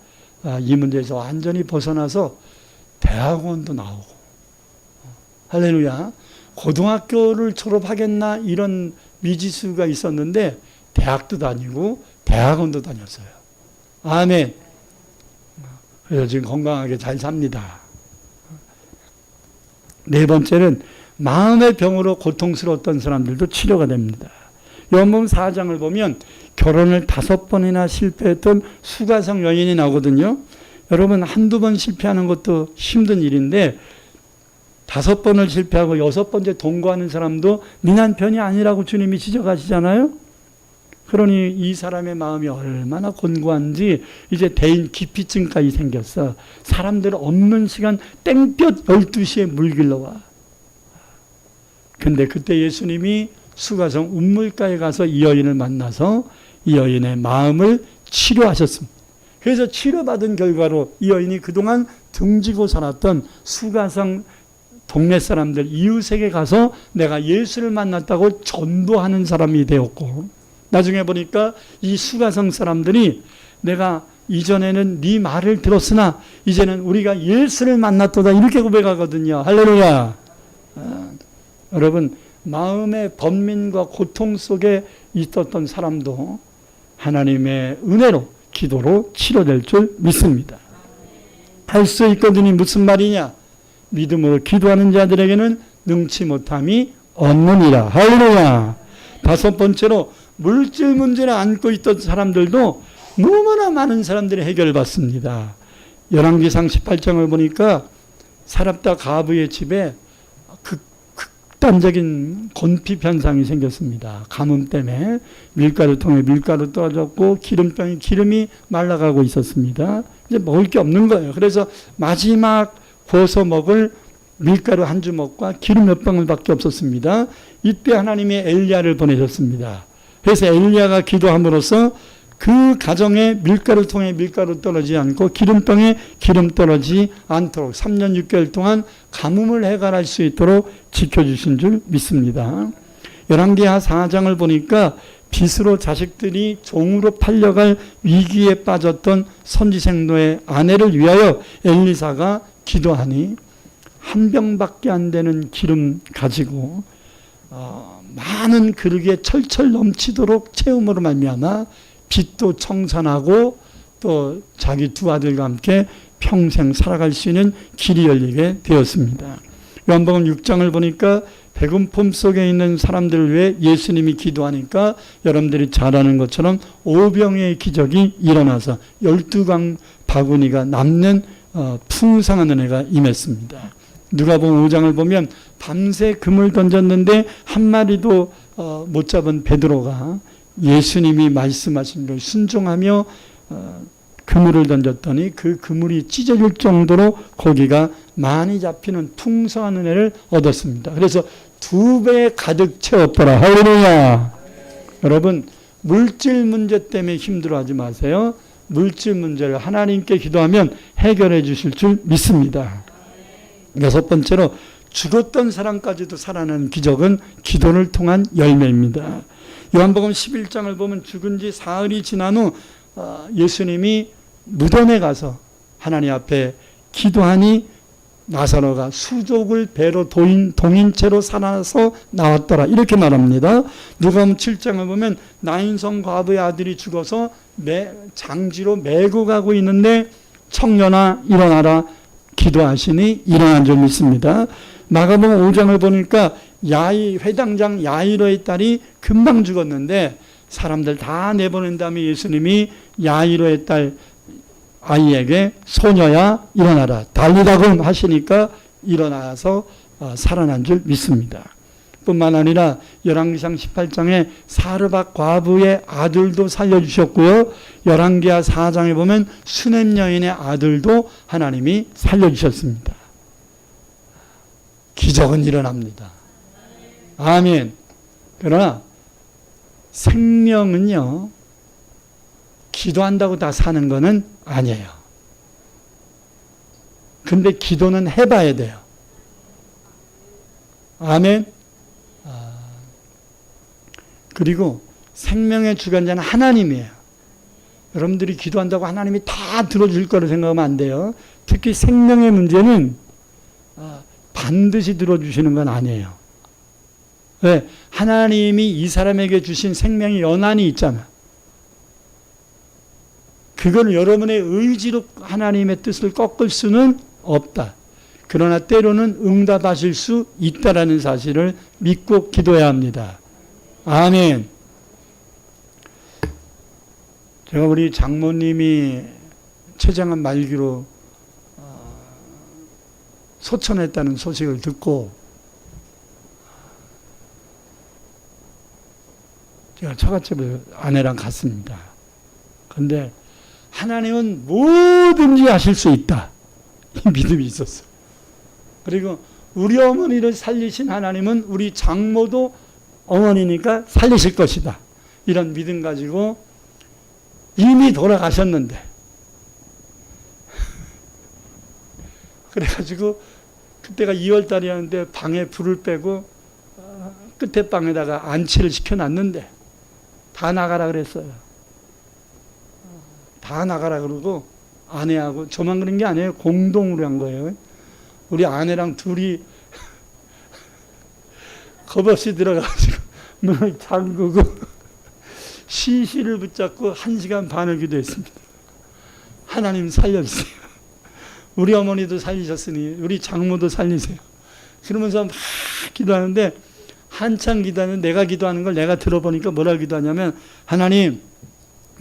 이 문제에서 완전히 벗어나서 대학원도 나오고, 할렐루야. 고등학교를 졸업하겠나 이런 미지수가 있었는데 대학도 다니고 대학원도 다녔어요. 아멘. 그래서 지금 건강하게 잘 삽니다. 네 번째는 마음의 병으로 고통스러웠던 사람들도 치료가 됩니다. 요한복음 4장을 보면 결혼을 5번이나 실패했던 수가성 여인이 나오거든요. 여러분, 한두 번 실패하는 것도 힘든 일인데 5번을 실패하고 6번째 동거하는 사람도 네 남편이 아니라고 주님이 지적하시잖아요. 그러니 이 사람의 마음이 얼마나 곤고한지 이제 대인 기피증까지 생겼어. 사람들 없는 시간 땡볕 12시에 물 길러 와. 근데 그때 예수님이 수가성 운물가에 가서 이 여인을 만나서 이 여인의 마음을 치료하셨습니다. 그래서 치료받은 결과로 이 여인이 그동안 등지고 살았던 수가성 동네 사람들, 이웃에게 가서 내가 예수를 만났다고 전도하는 사람이 되었고, 나중에 보니까 이 수가성 사람들이 내가 이전에는 네 말을 들었으나 이제는 우리가 예수를 만났도다 이렇게 고백하거든요. 할렐루야. 여러분, 마음의 번민과 고통 속에 있었던 사람도 하나님의 은혜로 기도로 치료될 줄 믿습니다. 할 수 있거든이 무슨 말이냐? 믿음으로 기도하는 자들에게는 능치 못함이 없느니라. 할렐루야. 5번째로 물질 문제를 안고 있던 사람들도 너무나 많은 사람들이 해결을 받습니다. 열왕기상 18장을 보니까 사랍다 가브의 집에 극단적인 곤핍 현상이 생겼습니다. 가뭄 때문에 밀가루통에 밀가루 떨어졌고 기름병에 기름이 말라가고 있었습니다. 이제 먹을 게 없는 거예요. 그래서 마지막 구워서 먹을 밀가루 한 주먹과 기름 몇 방울밖에 없었습니다. 이때 하나님이 엘리야를 보내셨습니다. 그래서 엘리야가 기도함으로써 그 가정에 밀가루통에 밀가루 떨어지지 않고 기름병에 기름 떨어지지 않도록 3년 6개월 동안 가뭄을 해결할 수 있도록 지켜주신 줄 믿습니다. 열왕기하 4장을 보니까 빚으로 자식들이 종으로 팔려갈 위기에 빠졌던 선지생노의 아내를 위하여 엘리사가 기도하니 한 병밖에 안 되는 기름 가지고 많은 그릇에 철철 넘치도록 채움으로 말미암아 빚도 청산하고 또 자기 두 아들과 함께 평생 살아갈 수 있는 길이 열리게 되었습니다. 요한복음 6장을 보니까 배고픔 속에 있는 사람들을 위해 예수님이 기도하니까 여러분들이 잘 아는 것처럼 오병의 기적이 일어나서 12강 바구니가 남는 풍성한 은혜가 임했습니다. 누가복음 5장을 보면 밤새 금을 던졌는데 한 마리도 못 잡은 베드로가 예수님이 말씀하신 걸 순종하며 그물을 던졌더니 그 그물이 찢어질 정도로 고기가 많이 잡히는 풍성한 은혜를 얻었습니다. 그래서 2배 가득 채웠더라. 할렐루야. 여러분, 물질 문제 때문에 힘들어하지 마세요. 물질 문제를 하나님께 기도하면 해결해 주실 줄 믿습니다. 6번째로 죽었던 사람까지도 살아나는 기적은 기도를 통한 열매입니다. 요한복음 11장을 보면 죽은 지 사흘이 지난 후 예수님이 무덤에 가서 하나님 앞에 기도하니 나사로가 수족을 배로 동인채로 살아서 나왔더라 이렇게 말합니다. 누가복음 7장을 보면 나인성 과부의 아들이 죽어서 장지로 메고 가고 있는데 청년아 일어나라 기도하시니 일어난 줄 믿습니다. 마가복음 5장을 보니까 회당장 야이로의 딸이 금방 죽었는데 사람들 다 내보낸 다음에 예수님이 야이로의 딸 아이에게 소녀야 일어나라 달리다금 하시니까 일어나서 살아난 줄 믿습니다. 뿐만 아니라 열왕기상 18장에 사르밧 과부의 아들도 살려주셨고요. 열왕기하 4장에 보면 수넴 여인의 아들도 하나님이 살려주셨습니다. 기적은 일어납니다. 아멘. 그러나 생명은요, 기도한다고 다 사는 것은 아니에요. 근데 기도는 해봐야 돼요. 아멘. 그리고 생명의 주관자는 하나님이에요. 여러분들이 기도한다고 하나님이 다 들어줄 거라 생각하면 안 돼요. 특히 생명의 문제는 반드시 들어주시는 건 아니에요. 왜? 하나님이 이 사람에게 주신 생명의 연한이 있잖아. 그걸 여러분의 의지로 하나님의 뜻을 꺾을 수는 없다. 그러나 때로는 응답하실 수 있다라는 사실을 믿고 기도해야 합니다. 아멘. 제가 우리 장모님이 췌장암 말기로 소천했다는 소식을 듣고 제가 처갓집을 아내랑 갔습니다. 그런데 하나님은 뭐든지 하실 수 있다. 이 믿음이 있었어요. 그리고 우리 어머니를 살리신 하나님은 우리 장모도 어머니니까 살리실 것이다. 이런 믿음 가지고 이미 돌아가셨는데 그래가지고 그때가 2월달이었는데 방에 불을 빼고 끝에 방에다가 안치를 시켜놨는데 다 나가라 그랬어요. 다 나가라 그러고 아내하고 저만 그런 게 아니에요. 공동으로 한 거예요. 우리 아내랑 둘이 겁없이 들어가가지고 문을 잠그고 시시를 붙잡고 1시간 반을 기도했습니다. 하나님 살려주세요. 우리 어머니도 살리셨으니 우리 장모도 살리세요. 그러면서 막 기도하는데 한참 기도하는 내가 기도하는 걸 내가 들어보니까 뭐라고 기도하냐면 하나님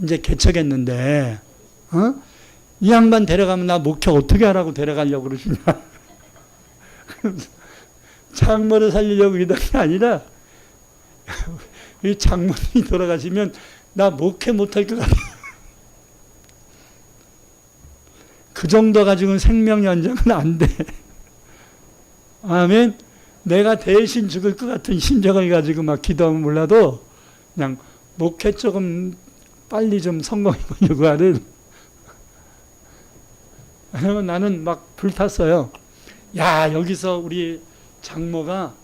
이제 개척했는데 이 양반 데려가면 나 목회 어떻게 하라고 데려가려고 그러시냐. 장모를 살리려고 기도한 게 아니라 이 장모님이 돌아가시면 나 목회 못할 것 같아. 그 정도 가지고는 생명 연장은 안 돼. 아멘. 내가 대신 죽을 것 같은 심정을 가지고 막 기도하면 몰라도 그냥 목회 조금 빨리 좀 성공해 보려고 하는. 왜냐면 나는 막 불탔어요. 야, 여기서 우리 장모가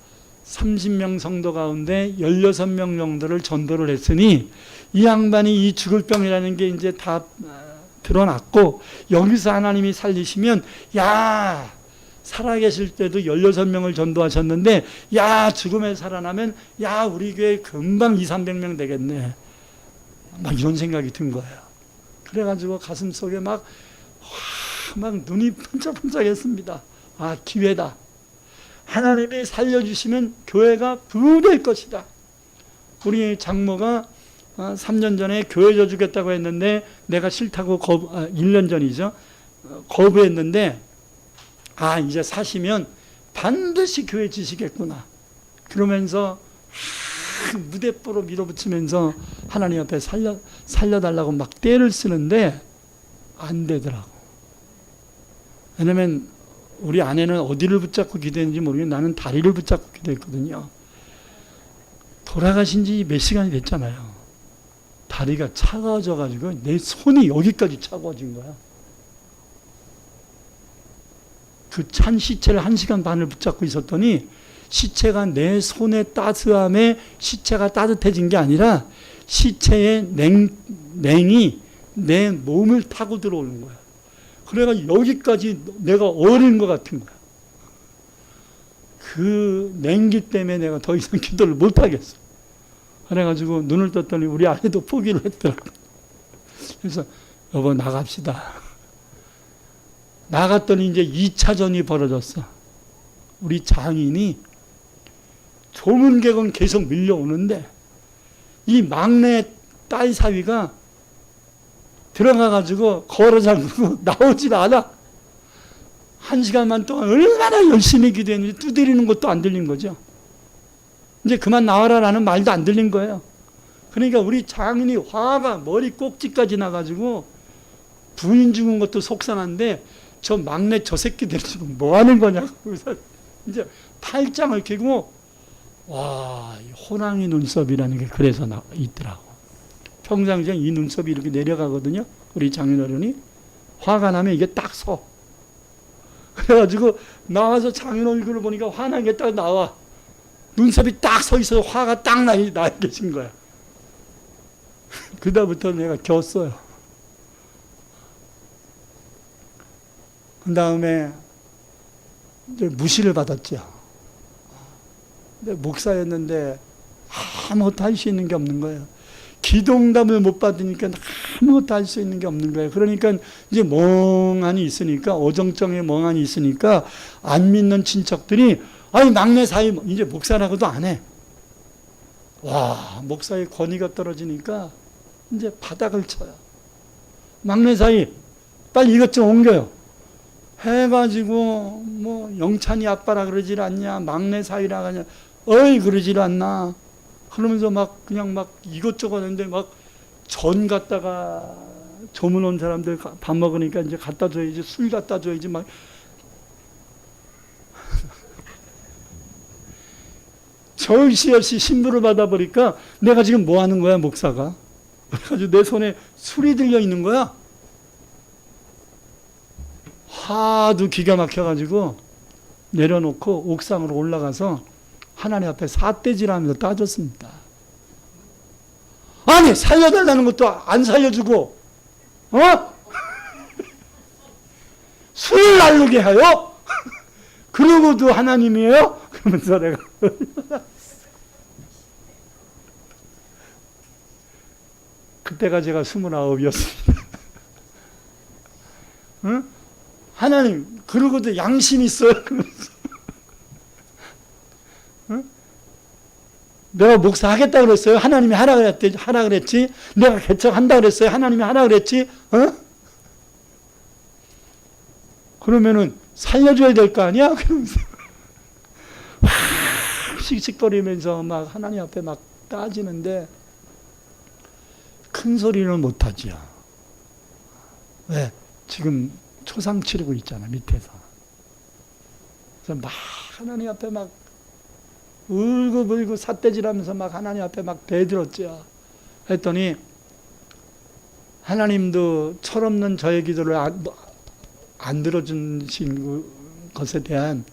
30명 성도 가운데 16명 정도를 전도를 했으니 이 양반이 이 죽을 병이라는 게 이제 다 드러났고 여기서 하나님이 살리시면 야, 살아계실 때도 16명을 전도하셨는데 야, 죽음에 살아나면 야, 우리 교회 금방 200~300명 되겠네. 막 이런 생각이 든 거예요. 그래가지고 가슴 속에 막 눈이 번쩍번쩍했습니다. 아, 기회다. 하나님이 살려주시면 교회가 부흥될 것이다. 우리 장모가 3년 전에 교회 져주겠다고 했는데 내가 싫다고 1년 전이죠. 거부했는데 이제 사시면 반드시 교회 지시겠구나. 그러면서 무대뽀로 밀어붙이면서 하나님 앞에 살려달라고 막 떼를 쓰는데 안 되더라고. 왜냐면 우리 아내는 어디를 붙잡고 기도했는지 모르겠는데 나는 다리를 붙잡고 기도했거든요. 돌아가신 지 몇 시간이 됐잖아요. 다리가 차가워져가지고 내 손이 여기까지 차가워진 거야. 그 찬 시체를 1시간 반을 붙잡고 있었더니 시체가 내 손의 따스함에 시체가 따뜻해진 게 아니라 시체의 냉이 내 몸을 타고 들어오는 거야. 그래가 여기까지 내가 얼은 것 같은 거야. 그 냉기 때문에 내가 더 이상 기도를 못 하겠어. 그래가지고 눈을 떴더니 우리 아내도 포기를 했더라고. 그래서 여보 나갑시다. 나갔더니 이제 2차전이 벌어졌어. 우리 장인이 조문객은 계속 밀려오는데 이 막내 딸 사위가 들어가가지고 걸어 잠그고 나오질 않아. 1시간만 동안 얼마나 열심히 기도했는지 두드리는 것도 안 들린 거죠. 이제 그만 나와라라는 말도 안 들린 거예요. 그러니까 우리 장인이 화가 머리 꼭지까지 나가지고 부인 죽은 것도 속상한데 저 막내 저 새끼들 지금 뭐 하는 거냐고. 그래서 이제 팔짱을 끼고 와, 호랑이 눈썹이라는 게 그래서 있더라고. 평상시에 이 눈썹이 이렇게 내려가거든요. 우리 장인어른이 화가 나면 이게 딱 서. 그래가지고 나와서 장인 얼굴을 보니까 화난 게 딱 나와. 눈썹이 딱 서 있어서 화가 딱 나 계신 거야. 그다음부터 내가 겼어요. 그 다음에 이제 무시를 받았죠. 근데 목사였는데 아무것도 할 수 있는 게 없는 거예요. 기도응답을 못 받으니까 아무것도 할 수 있는 게 없는 거예요. 그러니까 이제 멍하니 있으니까, 어정쩡해 멍하니 있으니까 안 믿는 친척들이 아니 막내 사위 이제 목사라고도 안 해. 와, 목사의 권위가 떨어지니까 이제 바닥을 쳐요. 막내 사위 빨리 이것 좀 옮겨요. 해가지고 뭐 영찬이 아빠라 그러질 않냐, 막내 사위라 하냐, 어이 그러질 않나. 그러면서 막 그냥 막 이것저것 하는데 막 전 갖다가 조문 온 사람들 밥 먹으니까 이제 갖다 줘야지, 술 갖다 줘야지 막. 절시없이 신부를 받아버리니까 내가 지금 뭐 하는 거야, 목사가. 그래가지고 내 손에 술이 들려 있는 거야. 하도 기가 막혀가지고 내려놓고 옥상으로 올라가서 하나님 앞에 삿대질하면서 따졌습니다. 아니 살려달라는 것도 안 살려주고 술을 날르게 하여? 그러고도 하나님이에요? 그러면서 내가 그때가 제가 29이었습니다. 응? 하나님 그러고도 양심 있어요? 그러면서 응? 내가 목사 하겠다 그랬어요? 하나님이 하라 그랬지? 내가 개척한다 그랬어요? 하나님이 하라 그랬지? 그러면은 살려줘야 될 거 아니야? 그러면서 씩씩거리면서 막 하나님 앞에 막 따지는데 큰 소리는 못하지요. 왜? 지금 초상 치르고 있잖아, 밑에서. 그래서 막 하나님 앞에 막 울고불고 삿대질하면서 막 하나님 앞에 막 대들었죠. 했더니 하나님도 철없는 저의 기도를 안 들어주신 것에 대한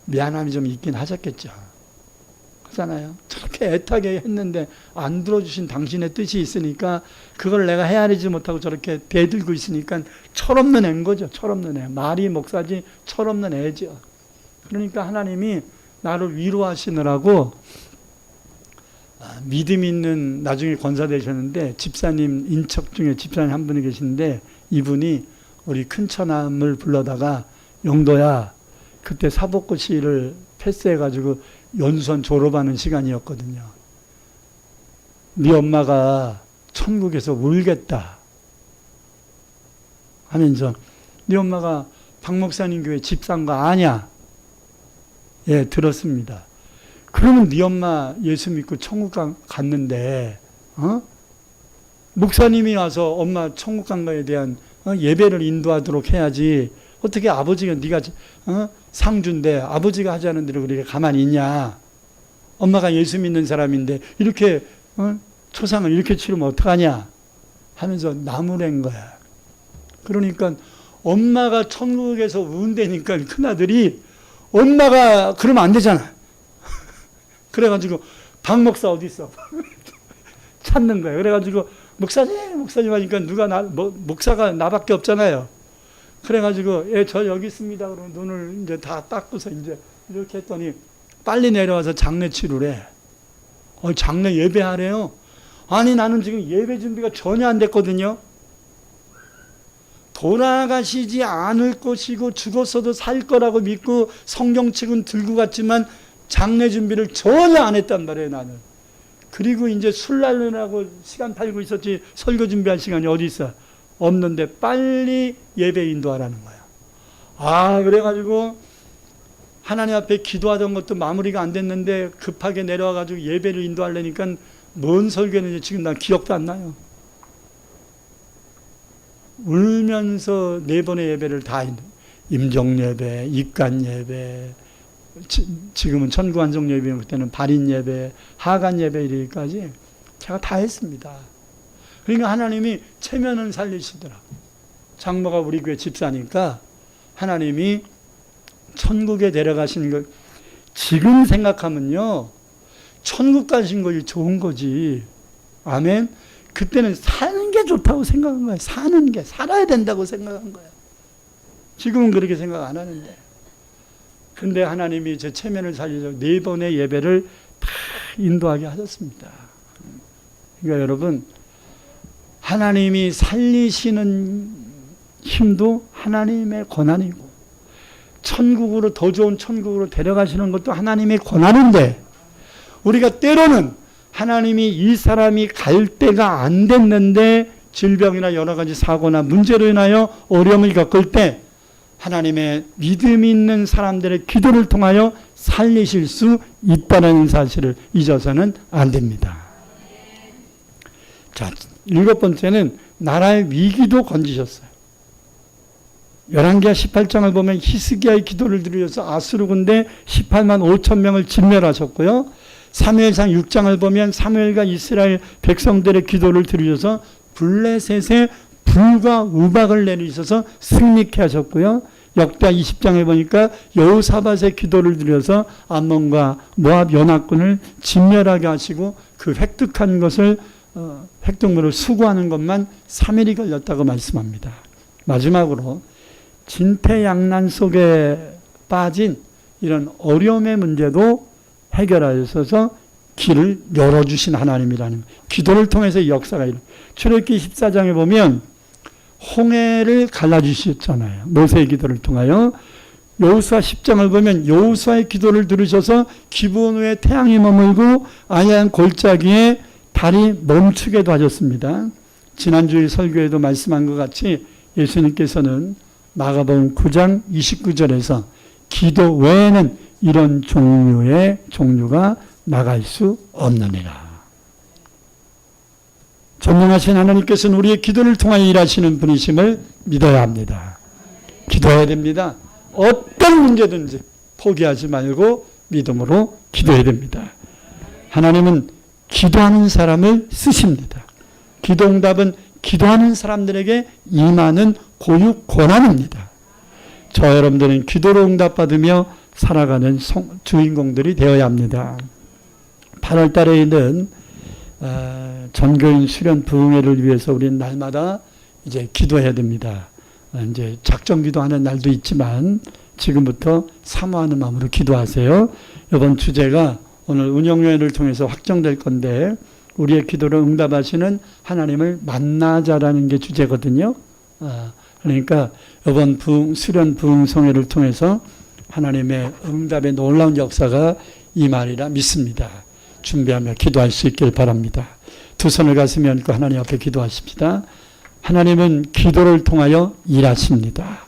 미안함이 좀 있긴 하셨겠죠. 그렇잖아요. 저렇게 애타게 했는데 안 들어주신 당신의 뜻이 있으니까 그걸 내가 헤아리지 못하고 저렇게 대들고 있으니까 철없는 애인 거죠. 철없는 애. 말이 목사지 철없는 애죠. 그러니까 하나님이 나를 위로하시느라고 믿음 있는, 나중에 권사 되셨는데 집사님 인척 중에 집사님 한 분이 계시는데 이분이 우리 큰처남을 불러다가 영도야, 그때 사법고시를 패스해가지고 연수원 졸업하는 시간이었거든요. 네 엄마가 천국에서 울겠다 하면서, 네 엄마가 박 목사님 교회 집사인 거 아냐? 예, 들었습니다. 그러면 네 엄마 예수 믿고 천국 갔는데 목사님이 와서 엄마 천국 간 거에 대한 예배를 인도하도록 해야지. 어떻게 아버지가 네가 상주인데 아버지가 하지 않은 대로 그렇게 가만히 있냐. 엄마가 예수 믿는 사람인데 이렇게 초상을 이렇게 치르면 어떡하냐 하면서 나무란 거야. 그러니까 엄마가 천국에서 운다니까 큰아들이 엄마가 그러면 안 되잖아. 그래가지고 박 목사 어디 있어? 찾는 거예요. 그래가지고 목사님 하니까 목사가 나밖에 없잖아요. 그래가지고 저 여기 있습니다. 그러고 눈을 이제 다 닦고서 이제 이렇게 했더니 빨리 내려와서 장례 치르래. 장례 예배하래요. 아니 나는 지금 예배 준비가 전혀 안 됐거든요. 돌아가시지 않을 것이고 죽었어도 살 거라고 믿고 성경책은 들고 갔지만 장례 준비를 전혀 안 했단 말이에요, 나는. 그리고 이제 술 날리라고 시간 팔고 있었지 설교 준비할 시간이 어디 있어? 없는데 빨리 예배 인도하라는 거야. 그래가지고 하나님 앞에 기도하던 것도 마무리가 안 됐는데 급하게 내려와가지고 예배를 인도하려니까 뭔 설교는지 지금 난 기억도 안 나요. 울면서 4번의 예배를 다 임종예배, 입간예배, 지금은 천구환송예배, 그때는 발인예배, 하간예배 이르기까지 제가 다 했습니다. 그러니까 하나님이 체면을 살리시더라. 장모가 우리 교회 집사니까 하나님이 천국에 데려가신 걸 지금 생각하면요, 천국 가신 것이 좋은 거지. 아멘. 그때는 사는 게 좋다고 생각한 거예요. 사는 게, 살아야 된다고 생각한 거예요. 지금은 그렇게 생각 안 하는데. 근데 하나님이 제 체면을 살리려고 4번의 예배를 다 인도하게 하셨습니다. 그러니까 여러분, 하나님이 살리시는 힘도 하나님의 권한이고, 천국으로, 더 좋은 천국으로 데려가시는 것도 하나님의 권한인데, 우리가 때로는 하나님이 이 사람이 갈 때가 안 됐는데 질병이나 여러 가지 사고나 문제로 인하여 어려움을 겪을 때 하나님의 믿음 있는 사람들의 기도를 통하여 살리실 수 있다는 사실을 잊어서는 안 됩니다. 자, 7번째는 나라의 위기도 건지셨어요. 열왕기하 18장을 보면 히스기야의 기도를 들으셔서 아수르 군대 18만 5천 명을 진멸하셨고요. 사무엘상 6장을 보면 사무엘과 이스라엘 백성들의 기도를 들으셔서 블레셋에 불과 우박을 내리셔서 승리케 하셨고요. 역대하 20장에 보니까 여호사밧의 기도를 들여서 암몬과 모압 연합군을 진멸하게 하시고 그 획득한 것을 획득물을 수거하는 것만 3일이 걸렸다고 말씀합니다. 마지막으로 진퇴양난 속에 빠진 이런 어려움의 문제도 해결하셔서 길을 열어주신 하나님이라는 기도를 통해서 역사가 일어나요. 출애굽기 14장에 보면 홍해를 갈라주셨잖아요. 모세의 기도를 통하여. 여호수아 10장을 보면 여호수아의 기도를 들으셔서 기브온 후에 태양이 머물고 아야한 골짜기에 달이 멈추게도 하셨습니다. 지난주에 설교에도 말씀한 것 같이 예수님께서는 마가복음 9장 29절에서 기도 외에는 이런 종류가 나갈 수 없느니라. 전능하신 하나님께서는 우리의 기도를 통하여 일하시는 분이심을 믿어야 합니다. 기도해야 됩니다. 어떤 문제든지 포기하지 말고 믿음으로 기도해야 됩니다. 하나님은 기도하는 사람을 쓰십니다. 기도응답은 기도하는 사람들에게 임하는 고유 권한입니다. 저 여러분들은 기도로 응답받으며 살아가는 주인공들이 되어야 합니다. 8월 달에 있는 전교인 수련 부흥회를 위해서 우리는 날마다 이제 기도해야 됩니다. 이제 작정 기도하는 날도 있지만 지금부터 사모하는 마음으로 기도하세요. 이번 주제가 오늘 운영회를 통해서 확정될 건데 우리의 기도를 응답하시는 하나님을 만나자라는 게 주제거든요. 그러니까 이번 수련 부흥성회를 통해서 하나님의 응답의 놀라운 역사가 임하리라 믿습니다. 준비하며 기도할 수 있길 바랍니다. 두 손을 가슴에 얹고 하나님 앞에 기도하십시다. 하나님은 기도를 통하여 일하십니다.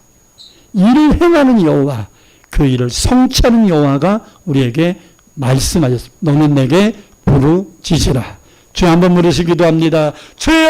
일을 행하는 여호와, 그 일을 성취하는 여호와가 우리에게 말씀하셨습니다. 너는 내게 부르짖으라. 주여 한번 부르시 기도합니다. 주여!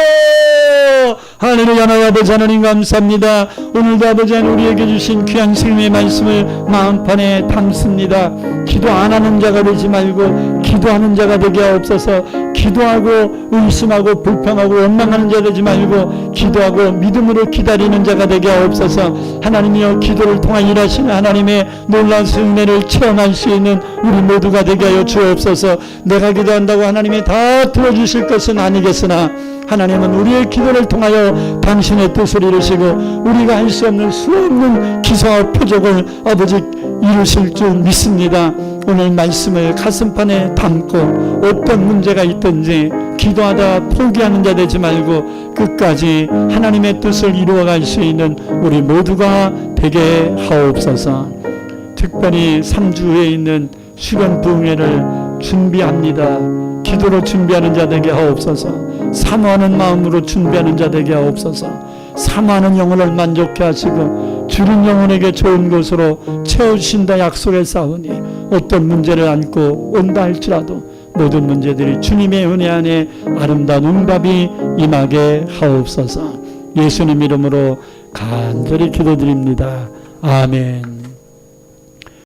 할렐루야. 나의 아버지 하나님 감사합니다. 오늘도 아버지 하나님 우리에게 주신 귀한 생명의 말씀을 마음판에 담습니다. 기도 안 하는 자가 되지 말고 기도하는 자가 되게 하옵소서. 기도하고 의심하고 불평하고 원망하는 자 되지 말고 기도하고 믿음으로 기다리는 자가 되게 하옵소서. 하나님이여, 기도를 통해 일하시는 하나님의 놀라운 은혜를 체험할 수 있는 우리 모두가 되게 하여 주옵소서. 내가 기도한다고 하나님이 다 들어주실 것은 아니겠으나 하나님은 우리의 기도를 통하여 당신의 뜻을 이루시고 우리가 할 수 없는 수없는 기사와 표적을 아버지 이루실 줄 믿습니다. 오늘 말씀을 가슴판에 담고 어떤 문제가 있든지 기도하다 포기하는 자 되지 말고 끝까지 하나님의 뜻을 이루어갈 수 있는 우리 모두가 되게 하옵소서. 특별히 3주에 있는 수련 부흥회를 준비합니다. 기도로 준비하는 자 되게 하옵소서. 사모하는 마음으로 준비하는 자 되게 하옵소서. 사모하는 영혼을 만족해 하시고 주는 영혼에게 좋은 것으로 채우신다 약속했사오니 어떤 문제를 안고 온다 할지라도 모든 문제들이 주님의 은혜 안에 아름다운 응답이 임하게 하옵소서. 예수님 이름으로 간절히 기도드립니다. 아멘.